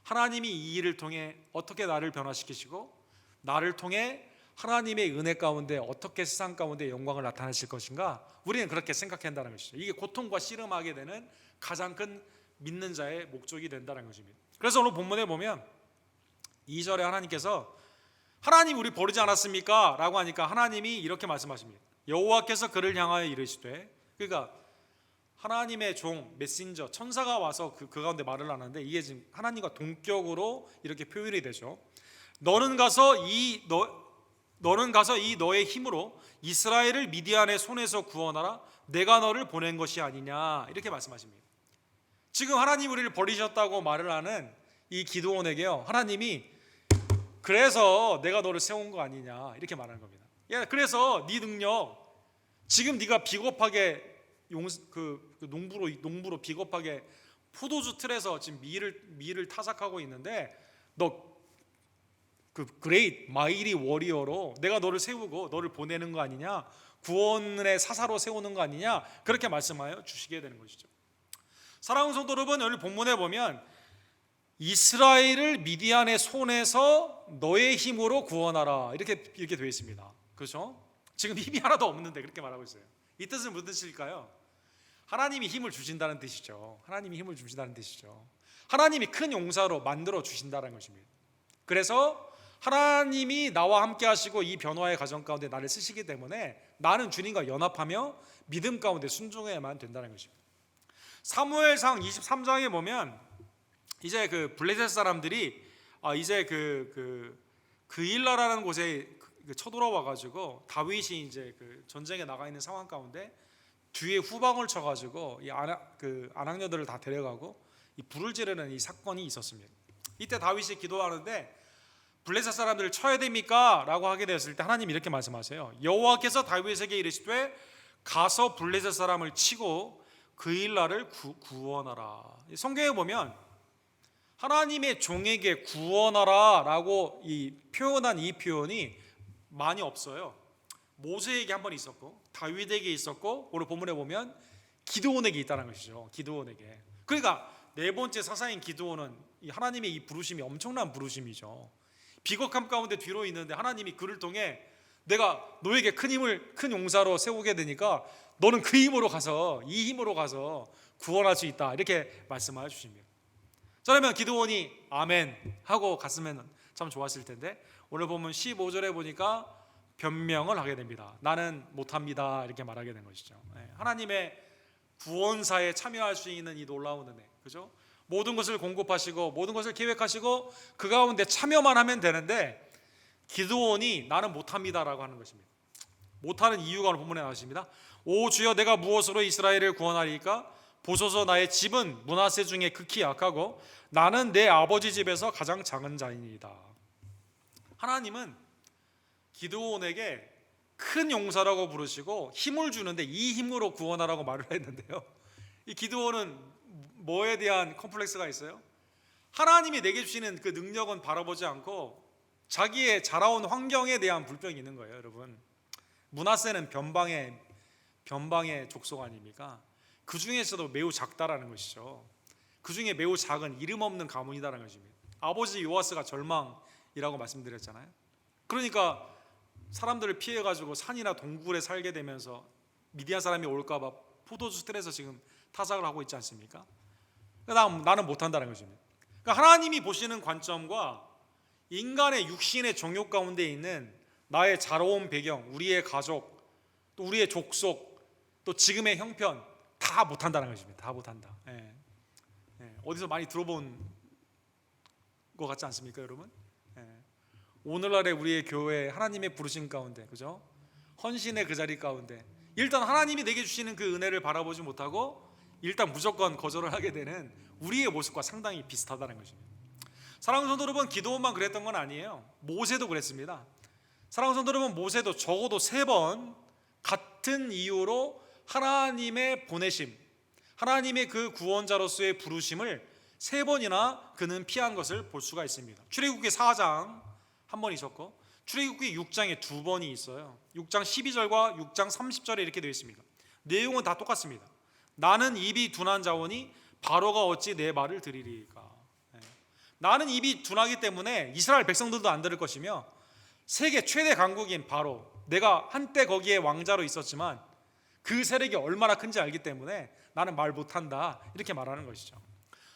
하나님이 이 일을 통해 어떻게 나를 변화시키시고 나를 통해 하나님의 은혜 가운데 어떻게 세상 가운데 영광을 나타내실 것인가, 우리는 그렇게 생각해야 한다는 것이죠. 이게 고통과 씨름하게 되는 가장 큰 믿는 자의 목적이 된다는 것입니다. 그래서 오늘 본문에 보면 2절에 하나님께서 하나님 우리 버리지 않았습니까? 라고 하니까 하나님이 이렇게 말씀하십니다. 여호와께서 그를 향하여 이르시되, 그러니까 하나님의 종 메신저 천사가 와서 그 가운데 말을 하는데 이게 지금 하나님과 동격으로 이렇게 표현이 되죠. 너는 가서 이 너의 힘으로 이스라엘을 미디안의 손에서 구원하라. 내가 너를 보낸 것이 아니냐, 이렇게 말씀하십니다. 지금 하나님 우리를 버리셨다고 말을 하는 이 기드온에게요, 하나님이 그래서 내가 너를 세운 거 아니냐, 이렇게 말하는 겁니다. 야, 그래서 네 능력, 지금 네가 비겁하게 농부로 비겁하게 포도주 틀에서 지금 밀을 타작하고 있는데 너 그레이트 마이리 워리어로 내가 너를 세우고 너를 보내는 거 아니냐, 구원의 사사로 세우는 거 아니냐, 그렇게 말씀하여 주시게 되는 것이죠. 사랑하는 성도 여러분, 오늘 본문에 보면 이스라엘을 미디안의 손에서 너의 힘으로 구원하라, 이렇게 되어 있습니다. 그렇죠? 지금 힘이 하나도 없는데 그렇게 말하고 있어요. 이 뜻은 무슨 뜻일까요? 하나님이 힘을 주신다는 뜻이죠. 하나님이 힘을 주신다는 뜻이죠. 하나님이 큰 용사로 만들어 주신다는 것입니다. 그래서 하나님이 나와 함께 하시고 이 변화의 과정 가운데 나를 쓰시기 때문에 나는 주님과 연합하며 믿음 가운데 순종해야만 된다는 것입니다. 사무엘상 23장에 보면 이제 그 블레셋 사람들이 이제 그일라라는 곳에 쳐들어와 가지고 다윗이 이제 그 전쟁에 나가 있는 상황 가운데 뒤에 후방을 쳐 가지고 이 아낙녀들을 다 데려가고 이 불을 지르는 이 사건이 있었습니다. 이때 다윗이 기도하는데 블레셋 사람들을 쳐야 됩니까? 라고 하게 되었을 때 하나님이 이렇게 말씀하세요. 여호와께서 다윗에게 이르시되 가서 블레셋 사람을 치고 그일라를 구원하라. 성경에 보면 하나님의 종에게 구원하라 라고 표현한 이 표현이 많이 없어요. 모세에게 한 번 있었고 다윗에게 있었고 오늘 본문에 보면 기드온에게 있다는 것이죠. 기드온에게. 그러니까 네 번째 사사인 기드온은 하나님의 이 부르심이 엄청난 부르심이죠. 비겁함 가운데 뒤로 있는데 하나님이 그를 통해 내가 너에게 큰 용사로 세우게 되니까 너는 그 힘으로 가서 이 힘으로 가서 구원할 수 있다, 이렇게 말씀하여 주십니다. 그러면 기드온이 아멘 하고 갔으면 참 좋았을 텐데 오늘 보면 15절에 보니까 변명을 하게 됩니다. 나는 못합니다, 이렇게 말하게 된 것이죠. 하나님의 구원사에 참여할 수 있는 이 놀라운 은혜, 그죠? 모든 것을 공급하시고 모든 것을 계획하시고 그 가운데 참여만 하면 되는데 기드온이 나는 못합니다라고 하는 것입니다. 못하는 이유가 오늘 본문에 나왔습니다. 오 주여, 내가 무엇으로 이스라엘을 구원하리까? 보소서, 나의 집은 므낫세 중에 극히 약하고 나는 내 아버지 집에서 가장 작은 자이니이다. 하나님은 기드온에게 큰 용사라고 부르시고 힘을 주는데 이 힘으로 구원하라고 말을 했는데요, 이 기드온은 뭐에 대한 컴플렉스가 있어요? 하나님이 내게 주시는 그 능력은 바라보지 않고 자기의 자라온 환경에 대한 불평이 있는 거예요. 여러분, 므낫세는 변방의 족속 아닙니까? 그 중에서도 매우 작다라는 것이죠. 그 중에 매우 작은 이름 없는 가문이다라는 것입니다. 아버지 요아스가 절망이라고 말씀드렸잖아요. 그러니까 사람들을 피해가지고 산이나 동굴에 살게 되면서 미디안 사람이 올까봐 포도주 틀에서 지금 타작을 하고 있지 않습니까? 나는 못한다는 것입니다. 그러니까 하나님이 보시는 관점과 인간의 육신의 정욕 가운데 있는 나의 자라온 배경, 우리의 가족, 또 우리의 족속, 또 지금의 형편 다 못한다는 것입니다. 다 못한다. 어디서 많이 들어본 것 같지 않습니까, 여러분? 오늘날의 우리의 교회 하나님의 부르심 가운데, 그죠? 헌신의 그 자리 가운데 일단 하나님이 내게 주시는 그 은혜를 바라보지 못하고 일단 무조건 거절을 하게 되는 우리의 모습과 상당히 비슷하다는 것입니다. 사랑하는 성도 여러분, 기도원만 그랬던 건 아니에요. 모세도 그랬습니다. 사랑하는 성도 여러분, 모세도 적어도 3번 같은 이유로 하나님의 보내심, 하나님의 그 구원자로서의 부르심을 3번이나 그는 피한 것을 볼 수가 있습니다. 출애굽기 4장 한 번 있었고 출애굽기 6장에 2번이 있어요. 6장 12절과 6장 30절에 이렇게 되어 있습니다. 내용은 다 똑같습니다. 나는 입이 둔한 자오니 바로가 어찌 내 말을 들으리까. 나는 입이 둔하기 때문에 이스라엘 백성들도 안 들을 것이며 세계 최대 강국인 바로, 내가 한때 거기에 왕자로 있었지만 그 세력이 얼마나 큰지 알기 때문에 나는 말 못한다, 이렇게 말하는 것이죠.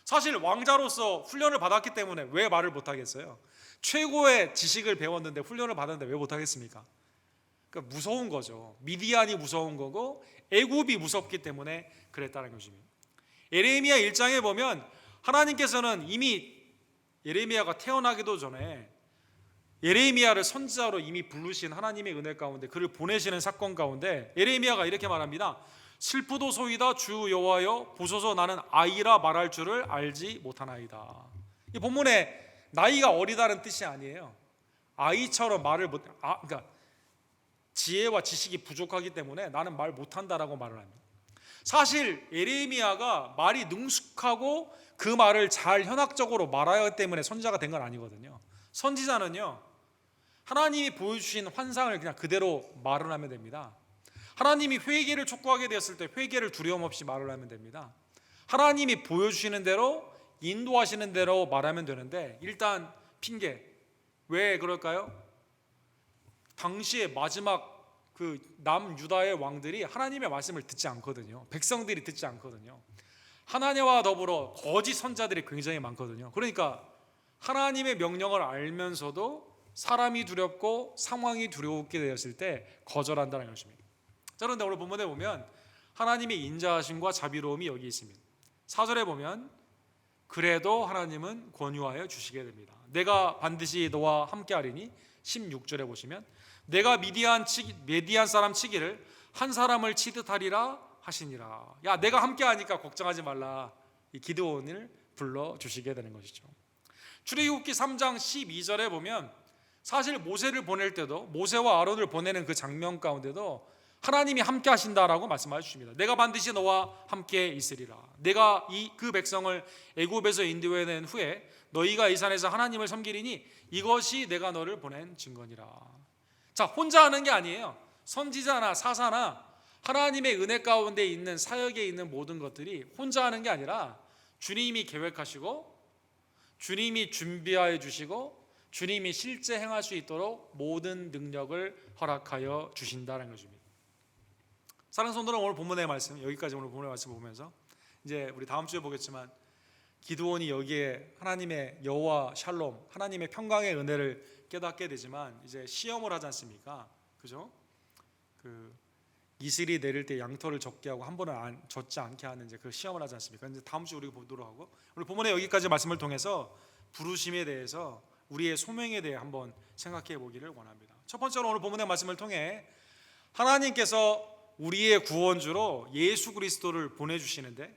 사실 왕자로서 훈련을 받았기 때문에 왜 말을 못하겠어요? 최고의 지식을 배웠는데 훈련을 받았는데 왜 못하겠습니까? 그러니까 무서운 거죠. 미디안이 무서운 거고 애굽이 무섭기 때문에 그랬다는 것입니다. 예레미야 1장에 보면 하나님께서는 이미 예레미야가 태어나기도 전에 예레미야를 선지자로 이미 부르신 하나님의 은혜 가운데 그를 보내시는 사건 가운데 예레미야가 이렇게 말합니다. 슬프도소이다 주 여호와여, 보소서 나는 아이라 말할 줄을 알지 못하나이다. 이 본문에 나이가 어리다는 뜻이 아니에요. 아이처럼 말을 그러니까 지혜와 지식이 부족하기 때문에 나는 말 못한다라고 말을 합니다. 사실 예레미야가 말이 능숙하고 그 말을 잘 현학적으로 말하기 때문에 선지자가 된 건 아니거든요. 선지자는요, 하나님이 보여주신 환상을 그냥 그대로 말을 하면 됩니다. 하나님이 회개를 촉구하게 되었을 때 회개를 두려움 없이 말을 하면 됩니다. 하나님이 보여주시는 대로 인도하시는 대로 말하면 되는데, 일단 핑계, 왜 그럴까요? 당시에 마지막 그 남유다의 왕들이 하나님의 말씀을 듣지 않거든요. 백성들이 듣지 않거든요. 하나님과 더불어 거짓 선자들이 굉장히 많거든요. 그러니까 하나님의 명령을 알면서도 사람이 두렵고 상황이 두려웠게 되었을 때 거절한다는 것입니다. 자, 그런데 오늘 본문에 보면 하나님의 인자하심과 자비로움이 여기 있습니다. 4절에 보면 그래도 하나님은 권유하여 주시게 됩니다. 내가 반드시 너와 함께하리니, 16절에 보시면 내가 미디안 사람 치기를 한 사람을 치듯 하리라 하시니라. 야, 내가 함께하니까 걱정하지 말라. 이 기드온을 불러주시게 되는 것이죠. 출애굽기 3장 12절에 보면 사실 모세를 보낼 때도, 모세와 아론을 보내는 그 장면 가운데도 하나님이 함께 하신다라고 말씀해 주십니다. 내가 반드시 너와 함께 있으리라. 내가 그 백성을 애굽에서 인도해낸 후에 너희가 이 산에서 하나님을 섬기리니 이것이 내가 너를 보낸 증거니라. 자, 혼자 하는 게 아니에요. 선지자나 사사나 하나님의 은혜 가운데 있는 사역에 있는 모든 것들이 혼자 하는 게 아니라 주님이 계획하시고 주님이 준비하여 주시고 주님이 실제 행할 수 있도록 모든 능력을 허락하여 주신다는 것입니다. 사랑하는 성도는 오늘 본문의 말씀, 여기까지 오늘 본문의 말씀 보면서 이제 우리 다음 주에 보겠지만 기드온이 여기에 하나님의 여호와 샬롬, 하나님의 평강의 은혜를 깨닫게 되지만 이제 시험을 하지 않습니까? 그죠? 그 이슬이 내릴 때 양털을 적게 하고 한 번은 젖지 않게 하는 이제 그 시험을 하지 않습니까? 이제 다음 주 우리가 보도록 하고 오늘 본문의 여기까지 말씀을 통해서 부르심에 대해서 우리의 소명에 대해 한번 생각해 보기를 원합니다. 첫 번째로 오늘 본문의 말씀을 통해 하나님께서 우리의 구원주로 예수 그리스도를 보내주시는데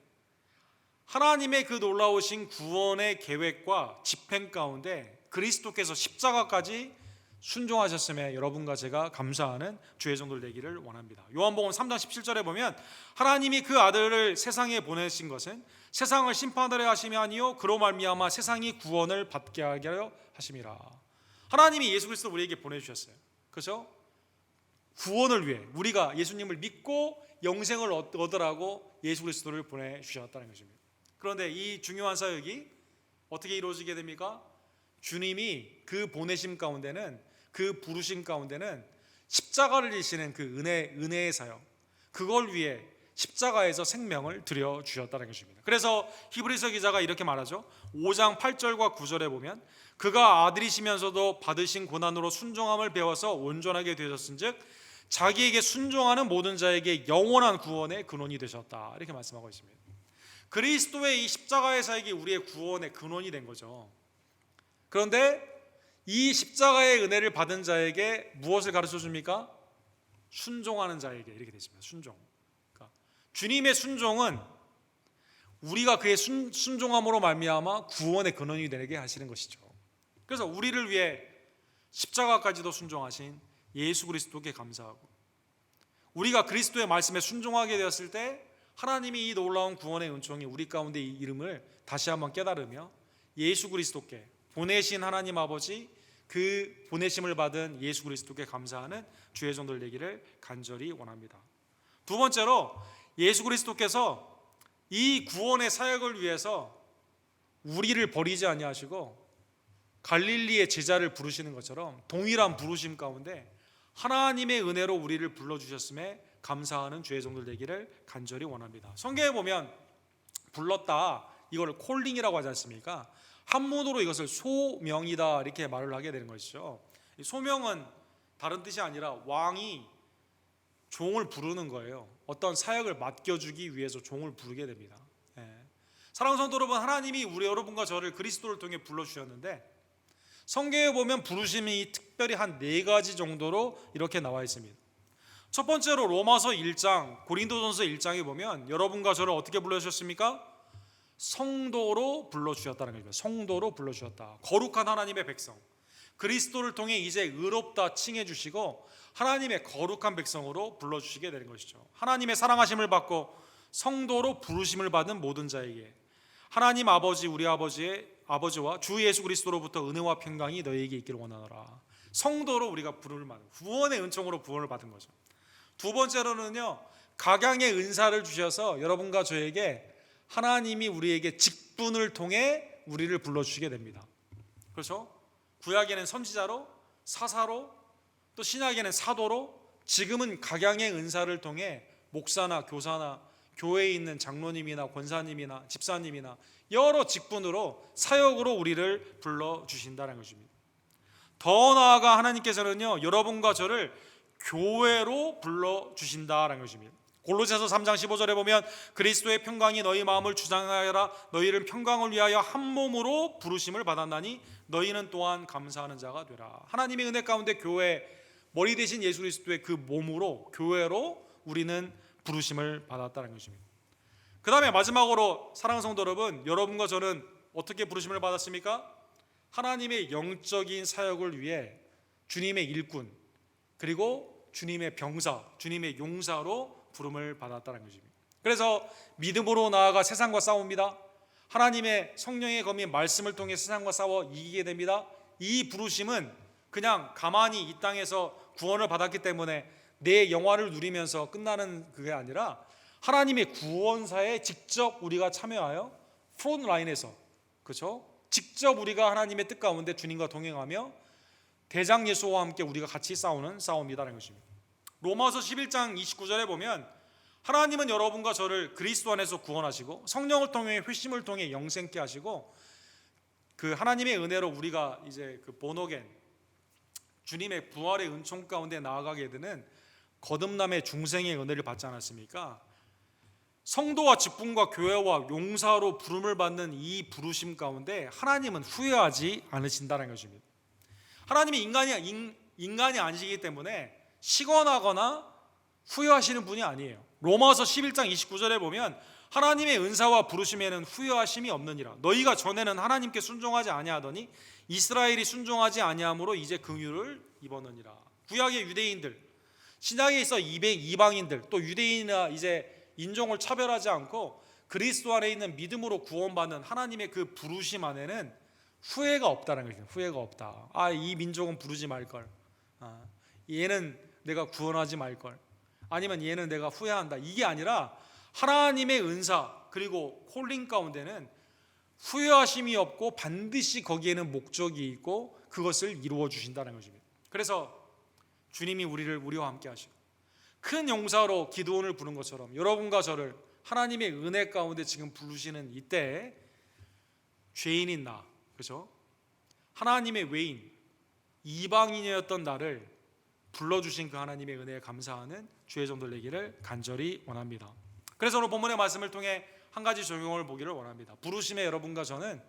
하나님의 그 놀라우신 구원의 계획과 집행 가운데 그리스도께서 십자가까지 순종하셨음에 여러분과 제가 감사하는 주의 종들 되기를 원합니다. 요한복음 3장 17절에 보면 하나님이 그 아들을 세상에 보내신 것은 세상을 심판하려 하심이 아니요 그로 말미암아 세상이 구원을 받게 하려 하심이라. 하나님이 예수 그리스도를 우리에게 보내주셨어요. 그렇죠? 구원을 위해 우리가 예수님을 믿고 영생을 얻으라고 예수 그리스도를 보내주셨다는 것입니다. 그런데 이 중요한 사역이 어떻게 이루어지게 됩니까? 주님이 그 보내심 가운데는, 그 부르심 가운데는 십자가를 지시는 그 은혜의 사역, 그걸 위해 십자가에서 생명을 드려 주셨다는 것입니다. 그래서 히브리서 기자가 이렇게 말하죠. 5장 8절과 9절에 보면 그가 아들이시면서도 받으신 고난으로 순종함을 배워서 온전하게 되셨은즉 자기에게 순종하는 모든 자에게 영원한 구원의 근원이 되셨다, 이렇게 말씀하고 있습니다. 그리스도의 이 십자가의 사역이 우리의 구원의 근원이 된 거죠. 그런데 이 십자가의 은혜를 받은 자에게 무엇을 가르쳐 줍니까? 순종하는 자에게 이렇게 되십니다. 순종. 그러니까 주님의 순종은 우리가 그의 순종함으로 말미암아 구원의 근원이 되게 하시는 것이죠. 그래서 우리를 위해 십자가까지도 순종하신 예수 그리스도께 감사하고, 우리가 그리스도의 말씀에 순종하게 되었을 때 하나님이 이 놀라운 구원의 은총이 우리 가운데 이 이름을 다시 한번 깨달으며 예수 그리스도께, 보내신 하나님 아버지, 그 보내심을 받은 예수 그리스도께 감사하는 주의 종들 되기를 간절히 원합니다. 두 번째로, 예수 그리스도께서 이 구원의 사역을 위해서 우리를 버리지 아니하시고 갈릴리의 제자를 부르시는 것처럼 동일한 부르심 가운데 하나님의 은혜로 우리를 불러주셨음에 감사하는 주의 종들 되기를 간절히 원합니다. 성경에 보면 불렀다, 이걸 콜링이라고 하지 않습니까? 한문으로 이것을 소명이다, 이렇게 말을 하게 되는 것이죠. 소명은 다른 뜻이 아니라 왕이 종을 부르는 거예요. 어떤 사역을 맡겨주기 위해서 종을 부르게 됩니다. 사랑하는 성도 여러분, 하나님이 우리 여러분과 저를 그리스도를 통해 불러주셨는데 성경에 보면 부르심이 특별히 한 4가지 정도로 이렇게 나와 있습니다. 첫 번째로 로마서 1장, 고린도전서 1장에 보면 여러분과 저를 어떻게 불러주셨습니까? 성도로 불러주셨다는 거죠. 성도로 불러주셨다. 거룩한 하나님의 백성, 그리스도를 통해 이제 의롭다 칭해 주시고 하나님의 거룩한 백성으로 불러주시게 되는 것이죠. 하나님의 사랑하심을 받고 성도로 부르심을 받은 모든 자에게 하나님 아버지, 우리 아버지와 주 예수 그리스도로부터 은혜와 평강이 너희에게 있기를 원하노라. 성도로 우리가 부름을 받은, 구원의 은총으로 구원을 받은 거죠. 두 번째로는요, 각양의 은사를 주셔서 여러분과 저에게 하나님이 우리에게 직분을 통해 우리를 불러주시게 됩니다. 그렇죠? 구약에는 선지자로, 사사로, 또 신약에는 사도로, 지금은 각양의 은사를 통해 목사나 교사나 교회에 있는 장로님이나 권사님이나 집사님이나 여러 직분으로 사역으로 우리를 불러주신다는 것입니다. 더 나아가 하나님께서는요, 여러분과 저를 교회로 불러주신다는 것입니다. 골로새서 3장 15절에 보면 그리스도의 평강이 너희 마음을 주장하여라. 너희를 평강을 위하여 한 몸으로 부르심을 받았나니 너희는 또한 감사하는 자가 되라. 하나님의 은혜 가운데 교회, 머리 대신 예수 그리스도의 그 몸으로, 교회로 우리는 부르심을 받았다는 것입니다. 그 다음에 마지막으로 사랑하는 성도 여러분, 여러분과 저는 어떻게 부르심을 받았습니까? 하나님의 영적인 사역을 위해 주님의 일꾼, 그리고 주님의 병사, 주님의 용사로 부름을 받았다는 것입니다. 그래서 믿음으로 나아가 세상과 싸웁니다. 하나님의 성령의 검인 말씀을 통해 세상과 싸워 이기게 됩니다. 이 부르심은 그냥 가만히 이 땅에서 구원을 받았기 때문에 내 영화를 누리면서 끝나는 그게 아니라 하나님의 구원사에 직접 우리가 참여하여 프론트 라인에서, 그렇죠? 직접 우리가 하나님의 뜻 가운데 주님과 동행하며 대장 예수와 함께 우리가 같이 싸우는 싸움이라는 것입니다. 로마서 11장 29절에 보면 하나님은 여러분과 저를 그리스도 안에서 구원하시고 성령을 통해 회심을 통해 영생케 하시고 그 하나님의 은혜로 우리가 이제 그 본어겐 주님의 부활의 은총 가운데 나아가게 되는 거듭남의 중생의 은혜를 받지 않았습니까? 성도와 직분과 교회와 용사로 부름을 받는 이 부르심 가운데 하나님은 후회하지 않으신다는 것입니다. 하나님이 인간이 아니시기 때문에 시건하거나 후회하시는 분이 아니에요. 로마서 11장 29절에 보면 하나님의 은사와 부르심에는 후회하심이 없느니라. 너희가 전에는 하나님께 순종하지 아니하더니 이스라엘이 순종하지 아니함으로 이제 긍휼을 입었느니라. 구약의 유대인들, 신약에 있어 이방인들, 또 유대인이나 이제 인종을 차별하지 않고 그리스도 안에 있는 믿음으로 구원받는 하나님의 그 부르심 안에는 후회가 없다는 거예요. 후회가 없다. 이 민족은 부르지 말걸. 얘는 내가 구원하지 말걸. 아니면 얘는 내가 후회한다. 이게 아니라 하나님의 은사, 그리고 콜링 가운데는 후회하심이 없고 반드시 거기에는 목적이 있고 그것을 이루어 주신다는 것입니다. 그래서 주님이 우리와 함께 하시고 큰 용사로 기드온을 부른 것처럼 여러분과 저를 하나님의 은혜 가운데 지금 부르시는 이때에 죄인인 나, 그렇죠? 하나님의 외인, 이방인이었던 나를 불러주신 그 하나님의 은혜에 감사하는 주의 종들 되기를 간절히 원합니다. 그래서 오늘 본문의 말씀을 통해 한 가지 적용을 보기를 원합니다. 부르심에 여러분과 저는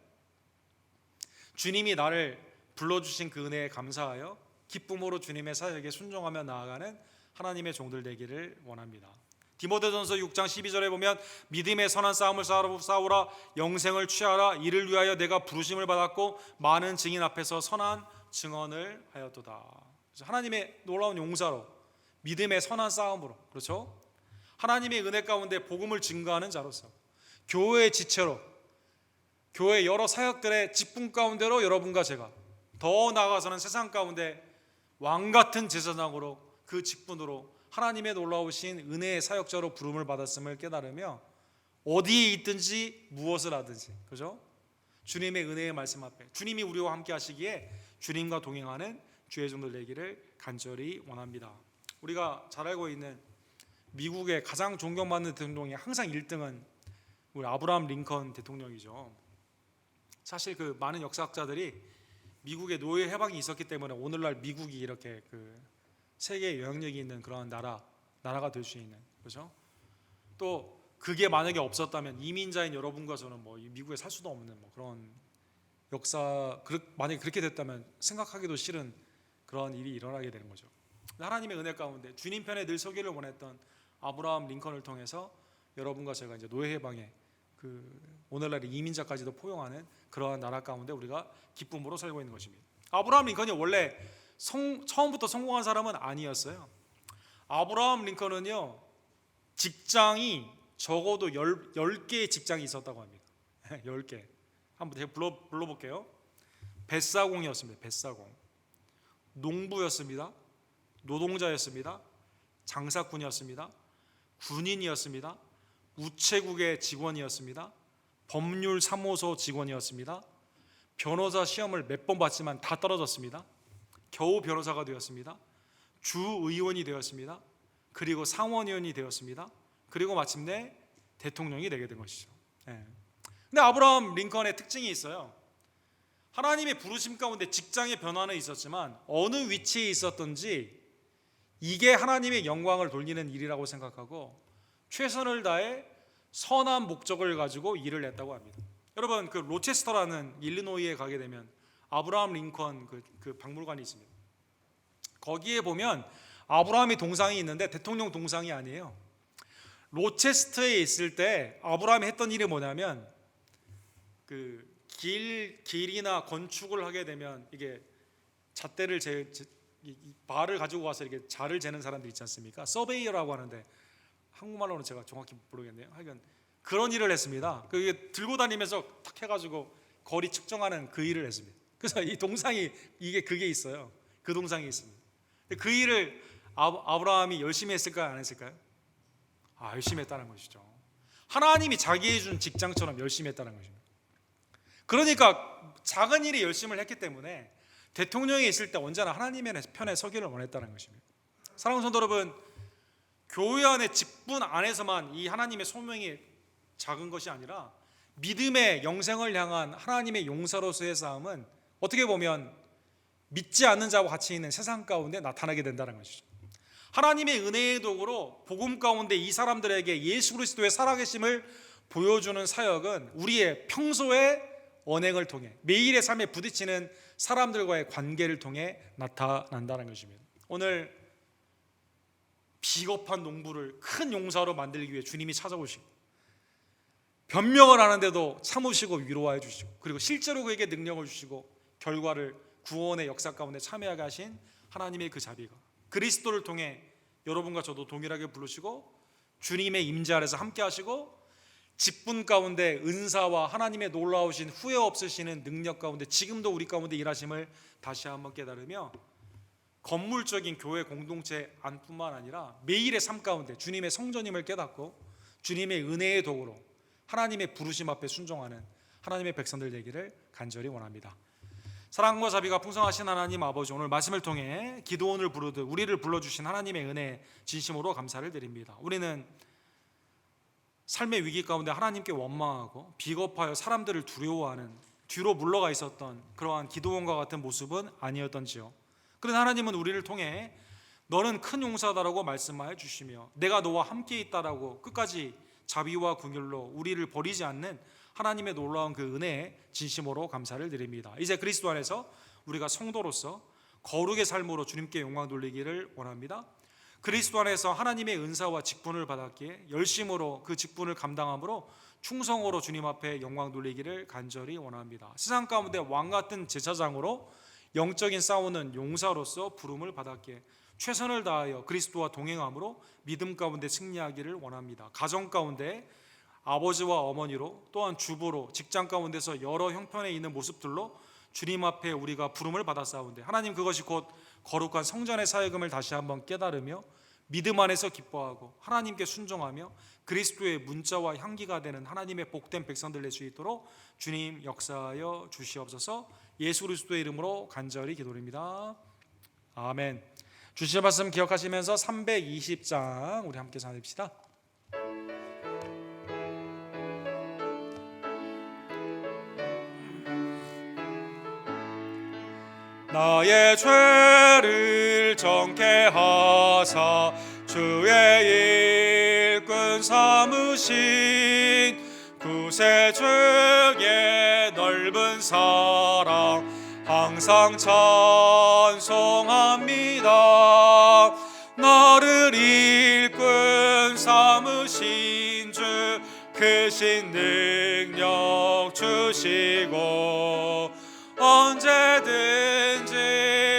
주님이 나를 불러주신 그 은혜에 감사하여 기쁨으로 주님의 사역에 순종하며 나아가는 하나님의 종들 되기를 원합니다. 디모데전서 6장 12절에 보면 믿음의 선한 싸움을 싸우라, 영생을 취하라, 이를 위하여 내가 부르심을 받았고 많은 증인 앞에서 선한 증언을 하였도다. 그래서 하나님의 놀라운 용사로 믿음의 선한 싸움으로, 그렇죠? 하나님의 은혜 가운데 복음을 증거하는 자로서 교회의 지체로, 교회 여러 사역들의 직분 가운데로 여러분과 제가 더 나아가서는 세상 가운데 왕같은 제사장으로 그 직분으로 하나님의 놀라우신 은혜의 사역자로 부름을 받았음을 깨달으며 어디에 있든지 무엇을 하든지, 그죠? 주님의 은혜의 말씀 앞에 주님이 우리와 함께 하시기에 주님과 동행하는 주의 종들 되기를 간절히 원합니다. 우리가 잘 알고 있는 미국의 가장 존경받는 대통령이 항상 1등은 우리 아브라함 링컨 대통령이죠. 사실 그 많은 역사학자들이 미국의 노예 해방이 있었기 때문에 오늘날 미국이 이렇게 그 세계에 영향력이 있는 그런 나라가 될 수 있는, 그렇죠? 또 그게 만약에 없었다면 이민자인 여러분과 저는 뭐 미국에 살 수도 없는 뭐 그런 만약에 그렇게 됐다면 생각하기도 싫은 그런 일이 일어나게 되는 거죠. 하나님의 은혜 가운데 주님 편에 늘 서기를 원했던 아브라함 링컨을 통해서 여러분과 제가 이제 노예 해방에 그 오늘날의 이민자까지도 포용하는 그러한 나라 가운데 우리가 기쁨으로 살고 있는 것입니다. 아브라함 링컨이 원래 처음부터 성공한 사람은 아니었어요. 아브라함 링컨은요, 직장이 적어도 10개의 직장이 있었다고 합니다. 10개. 한번 제가 불러볼게요. 뱃사공이었습니다. 뱃사공. 농부였습니다. 노동자였습니다. 장사꾼이었습니다. 군인이었습니다. 우체국의 직원이었습니다. 법률사무소 직원이었습니다. 변호사 시험을 몇 번 봤지만 다 떨어졌습니다. 겨우 변호사가 되었습니다. 주의원이 되었습니다. 그리고 상원의원이 되었습니다. 그리고 마침내 대통령이 되게 된 것이죠. 근데 아브라함 링컨의 특징이 있어요. 하나님의 부르심 가운데 직장의 변화는 있었지만 어느 위치에 있었든지 이게 하나님의 영광을 돌리는 일이라고 생각하고 최선을 다해 선한 목적을 가지고 일을 했다고 합니다. 여러분 그 로체스터라는 일리노이에 가게 되면 아브라함 링컨 그 박물관이 있습니다. 거기에 보면 아브라함의 동상이 있는데 대통령 동상이 아니에요. 로체스터에 있을 때 아브라함이 했던 일이 뭐냐면 그 길이나 건축을 하게 되면 이게 잣대를 발을 가지고 와서 이렇게 자를 재는 사람들 있지 않습니까? 서베이어라고 하는데 한국말로는 제가 정확히 모르겠네요. 하여간 그런 일을 했습니다. 그게 들고 다니면서 탁 해가지고 거리 측정하는 그 일을 했습니다. 그래서 이 동상이 그게 있어요. 그 동상이 있습니다. 그 일을 아브라함이 열심히 했을까요? 안 했을까요? 열심히 했다는 것이죠. 하나님이 자기에 준 직장처럼 열심히 했다는 것입니다. 그러니까 작은 일에 열심을 했기 때문에 대통령이 있을 때 언제나 하나님의 편에 서기를 원했다는 것입니다. 사랑하는 성도 여러분, 교회 안의 직분 안에서만 이 하나님의 소명이 작은 것이 아니라 믿음의 영생을 향한 하나님의 용사로서의 싸움은 어떻게 보면 믿지 않는 자와 같이 있는 세상 가운데 나타나게 된다는 것이죠. 하나님의 은혜의 도구로 복음 가운데 이 사람들에게 예수 그리스도의 살아계심을 보여주는 사역은 우리의 평소의 언행을 통해 매일의 삶에 부딪히는 사람들과의 관계를 통해 나타난다는 것입니다. 오늘 비겁한 농부를 큰 용사로 만들기 위해 주님이 찾아오시고 변명을 하는데도 참으시고 위로해 주시고 그리고 실제로 그에게 능력을 주시고 결과를 구원의 역사 가운데 참여하게 하신 하나님의 그 자비가 그리스도를 통해 여러분과 저도 동일하게 부르시고 주님의 임재 아래서 함께 하시고 직분 가운데 은사와 하나님의 놀라우신 후회 없으시는 능력 가운데 지금도 우리 가운데 일하심을 다시 한번 깨달으며 건물적인 교회 공동체 안뿐만 아니라 매일의 삶 가운데 주님의 성전임을 깨닫고 주님의 은혜의 도구로 하나님의 부르심 앞에 순종하는 하나님의 백성들 되기를 간절히 원합니다. 사랑과 자비가 풍성하신 하나님 아버지, 오늘 말씀을 통해 기도원을 부르듯 우리를 불러주신 하나님의 은혜 진심으로 감사를 드립니다. 우리는 삶의 위기 가운데 하나님께 원망하고 비겁하여 사람들을 두려워하는 뒤로 물러가 있었던 그러한 기도원과 같은 모습은 아니었던지요. 그런데 하나님은 우리를 통해 너는 큰 용사다라고 말씀하여 주시며 내가 너와 함께 있다라고 끝까지 자비와 긍휼로 우리를 버리지 않는 하나님의 놀라운 그 은혜에 진심으로 감사를 드립니다. 이제 그리스도 안에서 우리가 성도로서 거룩의 삶으로 주님께 영광 돌리기를 원합니다. 그리스도 안에서 하나님의 은사와 직분을 받았기에 열심으로 그 직분을 감당함으로 충성으로 주님 앞에 영광 돌리기를 간절히 원합니다. 세상 가운데 왕같은 제사장으로 영적인 싸우는 용사로서 부름을 받았기에 최선을 다하여 그리스도와 동행함으로 믿음 가운데 승리하기를 원합니다. 가정 가운데 아버지와 어머니로 또한 주부로 직장 가운데서 여러 형편에 있는 모습들로 주님 앞에 우리가 부름을 받았사온데 하나님 그것이 곧 거룩한 성전의 사역임을 다시 한번 깨달으며 믿음 안에서 기뻐하고 하나님께 순종하며 그리스도의 문자와 향기가 되는 하나님의 복된 백성들 될 수 있도록 주님 역사하여 주시옵소서. 예수 그리스도의 이름으로 간절히 기도드립니다. 아멘. 주신 말씀 기억하시면서 320장 우리 함께 읽읍시다. 나의 죄를 정케 하사 주의 일꾼 삼으신 구세주의 넓은 사랑 항상 찬송합니다. 나를 일꾼 삼으신 주 크신 능력 주시고 언제든지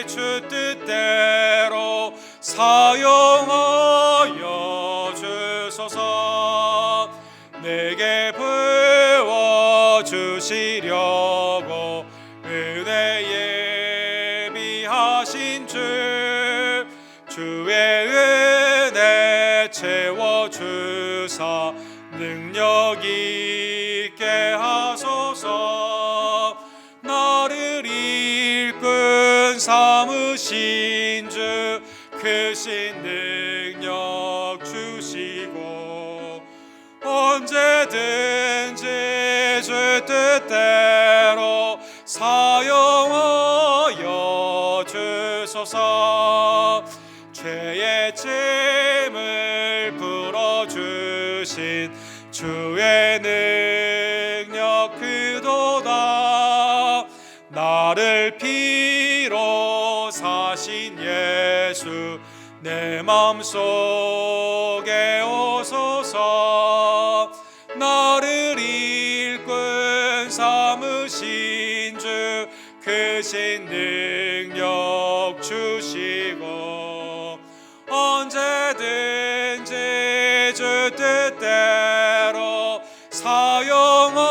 주 뜻대로 사용하여 주소서. 내게 부어주시려고 은혜 예비하신 주 주의 은혜 채워주사 능력 있게 하소서. 나를 일꾼 삼으신 주 크신 능력 주시고 언제든지 주 뜻대로 사용하여 주소서. 죄의 짐을 풀어주신 주의 능력 크도다. 나를 피로 사신 예수 내 마음속에 오소서. 나를 일꾼 삼으신 주 크신 능력 주시고 언제든지 주 뜻대로 사용하여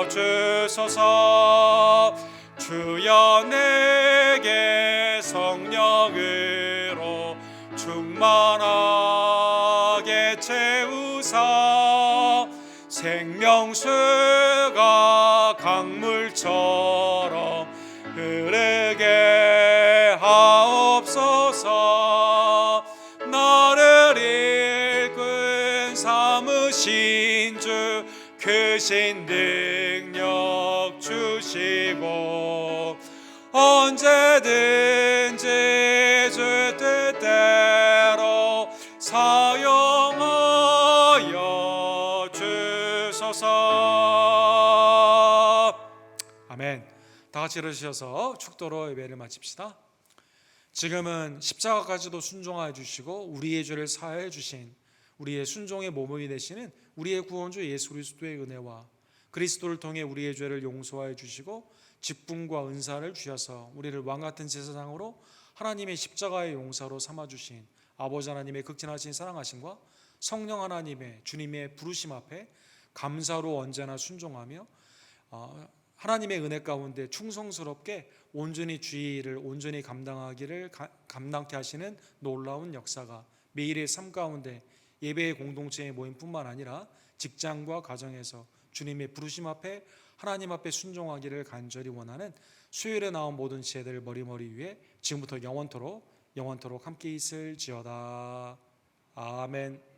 주소서. 주여 내게 성령으로 충만하게 채우사 생명수가 강물처럼 흐르게 하옵소서. 나를 일꾼 삼으신 주 크신 능력 주시고 언제든지 주 뜻대로 사용하여 주소서. 아멘. 다 같이 일어서셔서 축도로 예배를 마칩시다. 지금은 십자가까지도 순종하여 주시고 우리의 죄를 사하여 주신 우리의 순종의 모범이 되시는 우리의 구원주 예수 그리스도의 은혜와 그리스도를 통해 우리의 죄를 용서하여 주시고 직분과 은사를 주셔서 우리를 왕같은 제사장으로 하나님의 십자가의 용사로 삼아주신 아버지 하나님의 극진하신 사랑하심과 성령 하나님의 주님의 부르심 앞에 감사로 언제나 순종하며 하나님의 은혜 가운데 충성스럽게 온전히 주의를 온전히 감당케 하시는 놀라운 역사가 매일의 삶 가운데 예배의 공동체의 모임뿐만 아니라 직장과 가정에서 주님의 부르심 앞에 하나님 앞에 순종하기를 간절히 원하는 수요일에 나온 모든 지혜들 머리머리 위에 지금부터 영원토록 함께 있을지어다. 아멘.